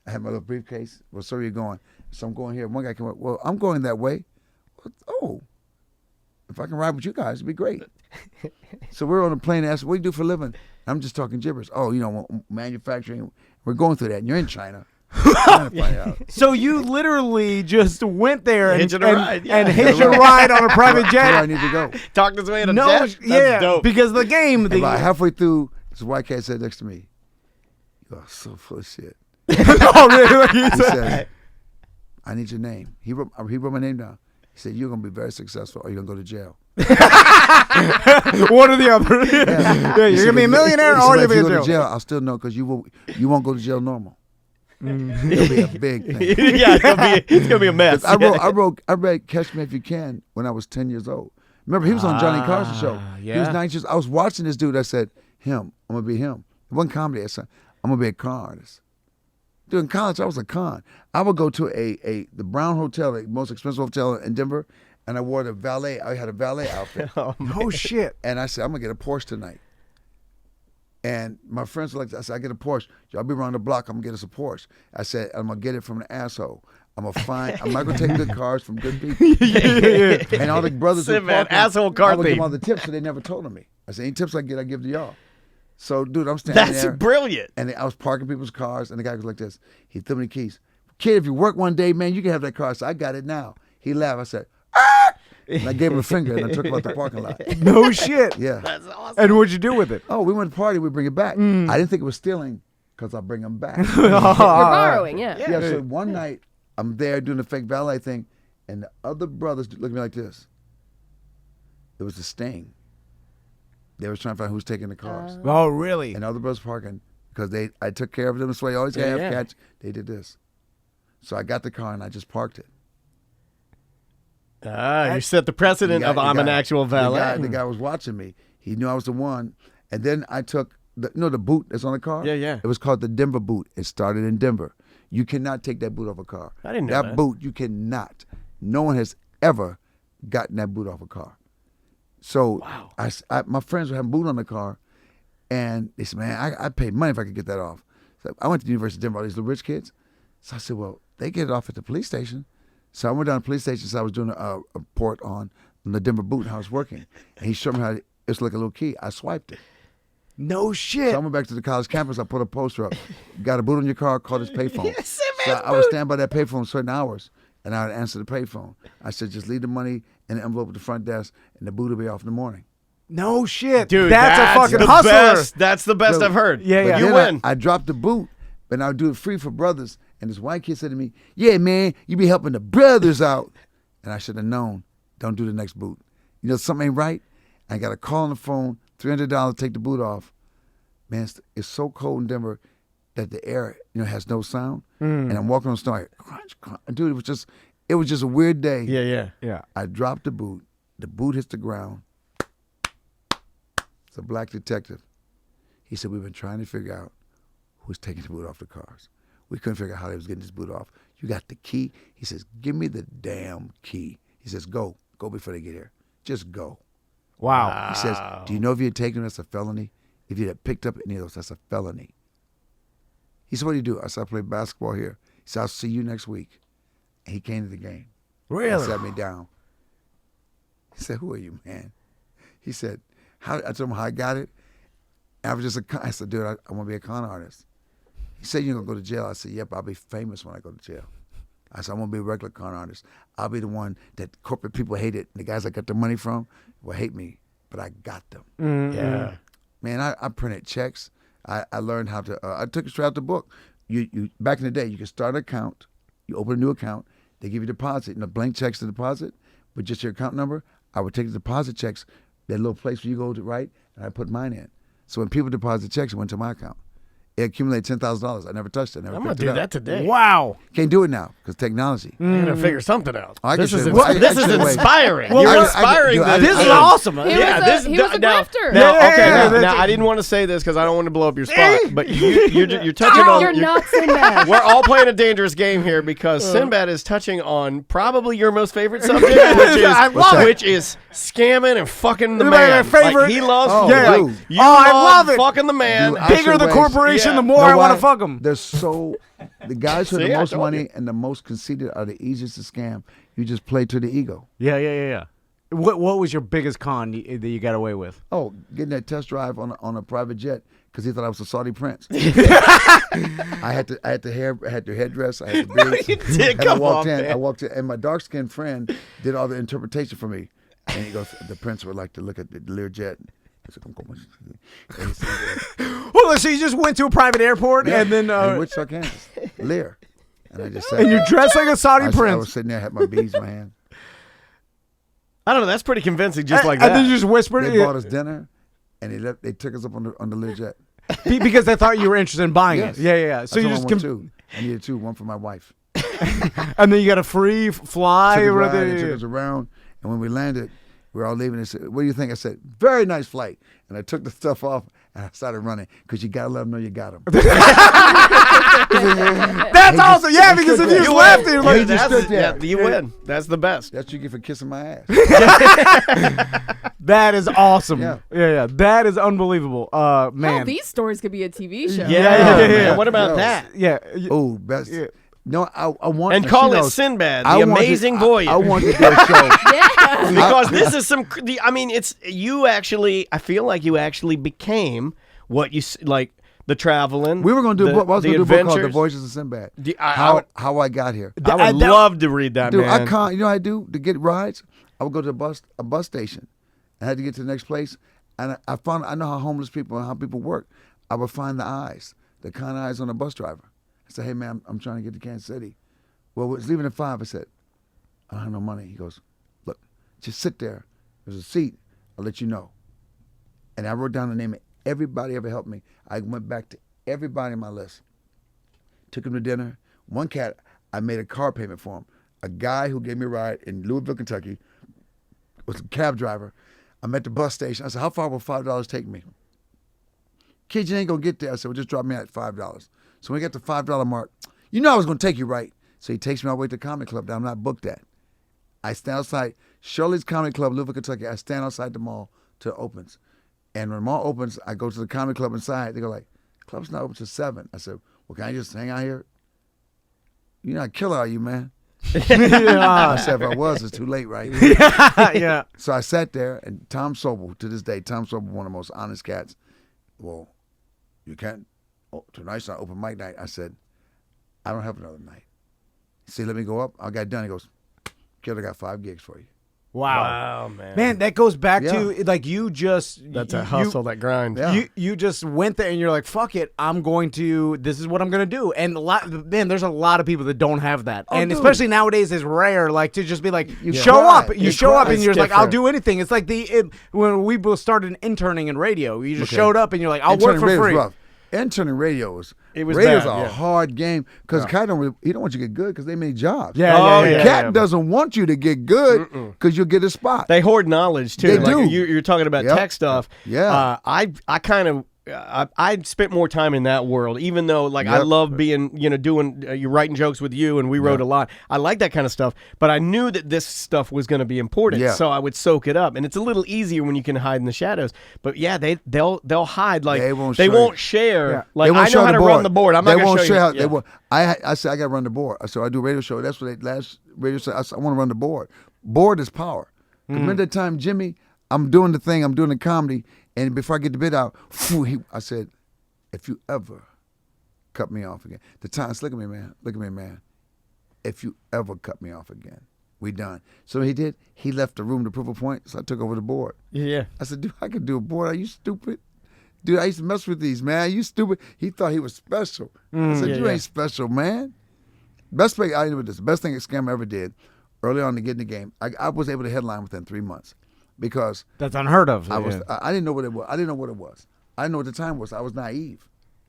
I had my little briefcase. Well, so where you going? So I'm going here. One guy came up, well, I'm going that way. Oh, if I can ride with you guys, it'd be great. So we're on a plane and asked, what do you do for a living? I'm just talking gibberish. Oh, manufacturing. We're going through that, and you're in China. Trying to find out. So you literally just went there and Hitched a ride, yeah. and hitched a ride on a private Where I jet. need to go. Talk this way in a No, jet? That's yeah, dope. because the game. About halfway through, this white cat sat next to me. You are so full of shit. Oh, really? He said, I need your name. He wrote my name down. He said, you're going to be very successful or you're going to go to jail. One or the other. Yeah, you're gonna be a millionaire, or you'll be if in you go to jail. jail, I'll still know because you won't go to jail normal. It'll be a big thing. Yeah, it's gonna be a mess. I read Catch Me If You Can when I was 10 years old. Remember, he was on Johnny Carson's show. He was yeah. 9 years. I was watching this dude. I said, him. I'm gonna be him. It wasn't comedy. I said, I'm gonna be a con artist. Dude, in college, I was a con. I would go to the Brown Hotel, the most expensive hotel in Denver, and I wore the valet. I had a valet outfit. Oh shit! And I said, I'm gonna get a Porsche tonight. And my friends were like, I said, I get a Porsche. Y'all be around the block. I'm gonna get us a Porsche. I said, I'm gonna get it from an asshole. I'm not gonna take good cars from good people. And all the brothers were Sinbad, parking, asshole car I would give thief. them all the tips, so they never told on me. I said, any tips I get, I give to y'all. So, dude, I'm standing That's there. brilliant. And I was parking people's cars, and the guy was like this. He threw me the keys. Kid, if you work one day, man, you can have that car. So I got it now. He laughed. I said, ah! And I gave him a finger, and I took him out the parking lot. No shit. Yeah. That's awesome. And what'd you do with it? Oh, we went to party. We bring it back. I didn't think it was stealing because I'll bring him back. You're borrowing, yeah. Yeah, so one night, I'm there doing the fake valet thing, and the other brothers look at me like this. It was a sting. They was trying to find who's taking the cars. Oh, really? And other brothers parking because I took care of them this way. Always have catch. They did this. So I got the car and I just parked it. You set the precedent of I'm an actual valet. The guy was watching me. He knew I was the one. And then I took the boot that's on the car. Yeah, yeah. It was called the Denver boot. It started in Denver. You cannot take that boot off a car. I didn't know that. Boot, you cannot. No one has ever gotten that boot off a car. So Wow. my friends were having boot on the car, and they said, man, I'd pay money if I could get that off. So I went to the University of Denver, all these little rich kids. So I said, well, they get it off at the police station. So I went down to the police station, so I was doing a report on the Denver boot and how it's working. And he showed me how it's like a little key. I swiped it. No shit. So I went back to the college campus. I put a poster up. Got a boot on your car, call this payphone. Yes, So I would stand by that payphone certain hours, and I would answer the payphone. I said, just leave the money in the envelope at the front desk, and the boot will be off in the morning. No shit. Dude, that's a fucking the hustler. best. That's the best So- I've heard. Yeah, But yeah. You then win. I dropped the boot, but I would do it free for brothers. And this white kid said to me, yeah, man, you be helping the brothers out. And I should have known, don't do the next boot. You know, something ain't right. I got a call on the phone, $300, take the boot off. Man, it's so cold in Denver that the air, has no sound. And I'm walking on the snow, like, crunch, crunch. Dude, it was just a weird day. Yeah. I dropped the boot hits the ground. It's a black detective. He said, we've been trying to figure out who's taking the boot off the cars. We couldn't figure out how they was getting this boot off. You got the key? He says, give me the damn key. He says, go before they get here. Just go. Wow. He says, do you know if you had taken them, that's a felony? If you had picked up any of those, that's a felony. He said, what do you do? I said, I play basketball here. He said, I'll see you next week. And he came to the game. Really? He sat me down. He said, who are you, man? He said, I told him how I got it. I was just I said, dude, I want to be a con artist. He said, you're going to go to jail. I said, yep, I'll be famous when I go to jail. I said, I won't be a regular con artist. I'll be the one that corporate people hate it. The guys I got the money from will hate me, but I got them. Yeah. Man, I printed checks. I learned how to, I took it straight out the book. You back in the day, you could start an account. You open a new account. They give you deposit, blank checks to deposit, but just your account number. I would take the deposit checks, that little place where you go to write, and I put mine in. So when people deposit checks, it went to my account. It accumulated $10,000. I never touched it. Never I'm going picked to it do up. that today. Wow. Can't do it now because technology. I got to figure something out. I can This is say- ins- I- this I is can say- inspiring. Well, You're I- inspiring. I- the- This is I- awesome. He was a now, grifter. Now, Yeah, okay, yeah, now, yeah. I didn't want to say this because I don't want to blow up your spot, but you're touching on. You're not Sinbad. We're all playing a dangerous game here because Sinbad is touching on probably your most favorite subject, I love it. which is scamming and fucking the My man. favorite- Like, he loves. Oh, Yeah. dude. You I love it. fucking the man. Dude, I Bigger should the waste- corporation, Yeah. the more Know I want why? to fuck them. They're the guys who have See, the I most told money you. and the most conceited are the easiest to scam. You just play to the ego. Yeah. What was your biggest con that you got away with? Oh, getting that test drive on a private jet because he thought I was a Saudi prince. I had the hair, I had the headdress, I had the beard. You did And I come walked on, in, man. and my dark skinned friend did all the interpretation for me. And he goes, the prince would like to look at the Learjet. I said, and he said, Well, so you just went to a private airport yeah, and then in Wichita, Kansas, Lear. And I just sat and there. you're dressed like a Saudi I prince. was sitting there, had my beads in my hand. I don't know. That's pretty convincing, just like and that. then you just whispered They bought us dinner, and they took us up on the Learjet. because they thought you were interested in buying Yes. it. Yeah. So I you told just them I want two. I needed two, one for my wife. and then you got a free fly. Took us or around, whatever. they took us around, and when we landed, we were all leaving. They said, "What do you think?" I said, "Very nice flight." And I took the stuff off, And I started running because you got to let them know you got them. That's awesome. Yeah, because if you just left it, like, you win. That's the best. That's what you get for kissing my ass. that is awesome. Yeah. Yeah. That is unbelievable. Man. Hell, these stories could be a TV show. Yeah. What about Yo. that? Yeah. Oh, best. Yeah. No, I want And call it Sinbad, the amazing voyage. I want to do a show. Yeah. Because this is some. I mean, it's you actually. I feel like you actually became what you like. The traveling. We were going to do a book. I was going to do a book called The adventures. Voices of Sinbad. How I got here. I would love to read that, Dude, man. I can't. You know what I do to get rides? I would go to a bus station. I had to get to the next place, and I know how homeless people and how people work. I would find the eyes, the kind of eyes on a bus driver. I said, "Hey man, I'm trying to get to Kansas City. Well, it's leaving at 5." I said, "I don't have no money." He goes, "Look, just sit there. There's a seat. I'll let you know." And I wrote down the name of everybody ever helped me. I went back to everybody on my list. Took him to dinner. One cat, I made a car payment for him. A guy who gave me a ride in Louisville, Kentucky, was a cab driver. I'm at the bus station. I said, "How far will $5 take me?" "Kid, you ain't gonna get there." I said, "Well, just drop me at $5. So when we got the $5 mark, you know I was gonna take you, right? So he takes me all the way to the comedy club that I'm not booked at. I stand outside Shirley's Comedy Club, Louisville, Kentucky. I stand outside the mall till it opens. And when the mall opens, I go to the comedy club inside. They go like, "Club's not open till 7. I said, "Well, can I just hang out here?" "You're not a killer, are you, man?" I said, "If I was, it's too late, right?" Yeah. So I sat there, and Tom Sobel, to this day, Tom Sobel, one of the most honest cats. "Well, you can't. Oh, tonight's not open mic night." I said, "I don't have another night." He said, "Let me go up." I got done. He goes, "Kid, I got 5 gigs for you." Wow, man. Man, that goes back Yeah. to like you just That's a hustle, that grind. Yeah. You just went there and you're like, fuck it, I'm going to. This is what I'm gonna do. And there's a lot of people that don't have that, Oh, and dude. especially nowadays, it's rare. Like to just be like, You show cry. up. You You show cry. up, and It's you're just like, I'll different. do anything. It's like when we both started interning in radio. You just showed up and you're like, I'll work Interning for radio's free. rough. Interning radio was It was radio's bad, a yeah. hard game because Cat he don't want you to get good because they made jobs. Yeah, Oh, yeah, yeah. yeah. Cat doesn't want you to get good because you'll get a spot. They hoard knowledge too. They like do. You're talking about Yep. tech stuff. Yeah. I kind of. I spent more time in that world, even though like I Yep. love being, doing you're writing jokes with you, and we wrote a lot. I like that kind of stuff, but I knew that this stuff was going to be important, Yeah. so I would soak it up. And it's a little easier when you can hide in the shadows. But yeah, they'll hide like They won't they show won't you. share. Yeah. Like They won't I know show how to run the board. I'm not they going won't to show show you. how Yeah. they won't. I said I got to run the board. So I do a radio show. That's what they last radio show. I said, I want to run the board. Board is power. Remember that time, Jimmy? I'm doing the thing. I'm doing the comedy, and before I get the bit out, I said, "If you ever cut me off again," the Times, look at me, man. Look at me, man. "If you ever cut me off again, we done." So he did. He left the room to prove a point. So I took over the board. Yeah. I said, "Dude, I could do a board. Are you stupid? Dude, I used to mess with these, man. Are you stupid?" He thought he was special. I said, "You ain't special, man." Best thing I did this. The best thing that Scam ever did early on to get in the game. I was able to headline within 3 months because That's unheard of. I was. Yeah. I didn't know what it was. I didn't know what it was. I didn't know what the time was. I was naive.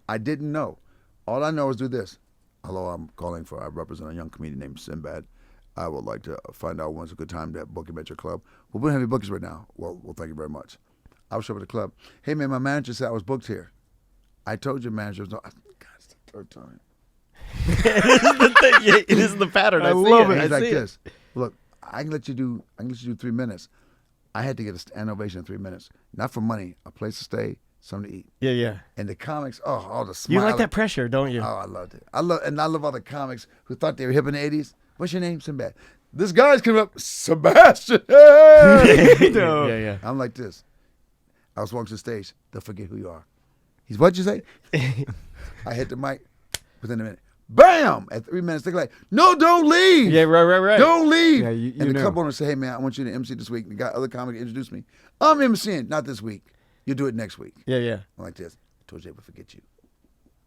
I didn't know. All I know is do this. "Hello, I'm calling I represent a young comedian named Sinbad. I would like to find out when's a good time to book him at your club." "Well, we don't have any bookings right now." Well, thank you very much." I was up at the club. "Hey, man, my manager said I was booked here." "I told your manager." God, it's the third time. It is the pattern. I see love And it. he's I like see it. this. "Look, I can let you do 3 minutes." I had to get a stand ovation in 3 minutes. Not for money, a place to stay, something to eat. Yeah. And the comics, all the You smiling. like that pressure, don't you? Oh, I loved it. I love all the comics who thought they were hip in the 80s. "What's your name?" "Sinbad." "This guy's coming up." "Sebastian." yeah. I'm like this. I was walking to the stage. "They'll forget who you are." He's, "What'd you say?" I hit the mic within a minute. Bam! At 3 minutes, they're like, "No, don't leave." Yeah, right. "Don't leave." Yeah, you and the knew. club owner said, "Hey, man, I want you to MC this week." And the other comic introduced me. "I'm MCing, not this week. You do it next week." Yeah. I'm like this. "I told you they would forget you."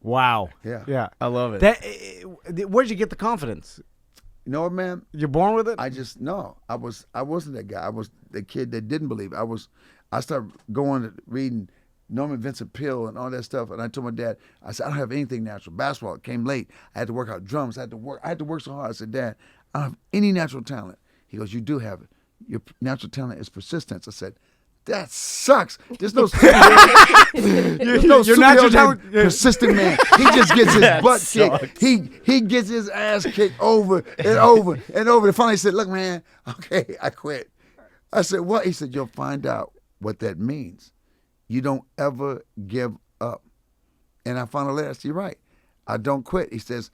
Wow. Yeah. Yeah. I love it. Where'd you get the confidence? You know what, man? You're born with it? I wasn't that guy. I was the kid that didn't believe. I started going to reading Norman Vincent Peale and all that stuff. And I told my dad, I said, "I don't have anything natural. Basketball came late. I had to work out drums. I had to work so hard." I said, "Dad, I don't have any natural talent." He goes, "You do have it. Your natural talent is persistence." I said, That sucks. There's no You're not just persistent man. He just gets his butt kicked. He gets his ass kicked over and over and over. And finally he said, look, man, okay, I quit. I said, what? He said, you'll find out what that means. You don't ever give up. And I finally said, you're right. I don't quit. He said,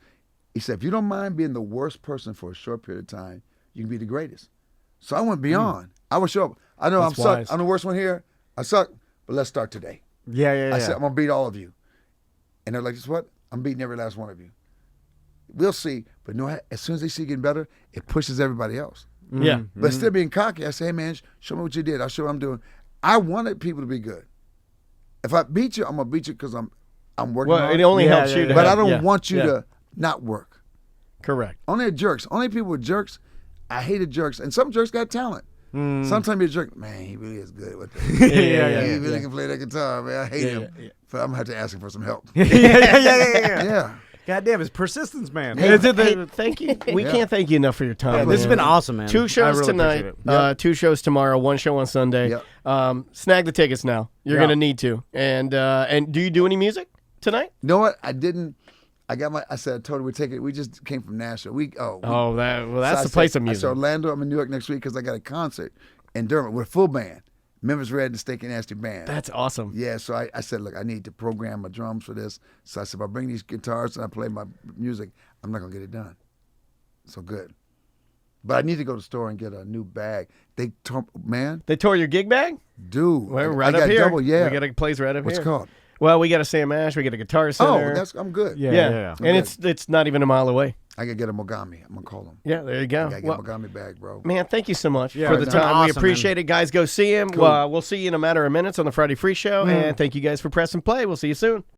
if you don't mind being the worst person for a short period of time, you can be the greatest. So I went beyond. I would show up. I know I'm suck. I'm the worst one here. I suck, but let's start today. Yeah. I said, I'm going to beat all of you. And they're like, guess what? I'm beating every last one of you. We'll see. But no, as soon as they see you getting better, it pushes everybody else. Yeah. But instead of being cocky, I say, hey, man, show me what you did. I'll show you what I'm doing. I wanted people to be good. If I beat you, I'm going to beat you because I'm working hard. Well, it only helps you to But have, I don't want you to not work. Correct. Only jerks. Only people with jerks. I hated jerks. And some jerks got talent. Sometimes you're a jerk. Man, he really is good with that. He really can play that guitar, man. I hate him. So I'm going to have to ask him for some help. Yeah. God damn, it's persistence, man. Hey, thank you. We can't thank you enough for your time. This has been awesome, man. 2 shows really tonight, 2 shows tomorrow, 1 show on Sunday. Yep. Snag the tickets now. You're going to need to. And do you do any music tonight? You know what? I didn't. I said, I told her we'd take it. We just came from Nashville. That's the place of music. I said Orlando. I'm in New York next week because I got a concert in Durham with a full band. Memphis Red and Steak and Nasty Band. That's awesome. Yeah, so I said, look, I need to program my drums for this. So I said, if I bring these guitars and I play my music, I'm not going to get it done. So good. But I need to go to the store and get a new bag. They tore your gig bag? Dude. Well, right up here. Double, yeah. We got a place right up What's here. it called? Well, we got a Sam Ash. We got a Guitar Center. I'm good. Yeah. And it's not even a mile away. I gotta get a Mogami. I'm gonna call him. Yeah, there you go. I gotta get a Mogami bag, bro. Man, thank you so much Yeah, for the it's been time. awesome, We appreciate it, guys. Go see him. Cool. We'll see you in a matter of minutes on the Friday Free Show. And thank you guys for pressing play. We'll see you soon.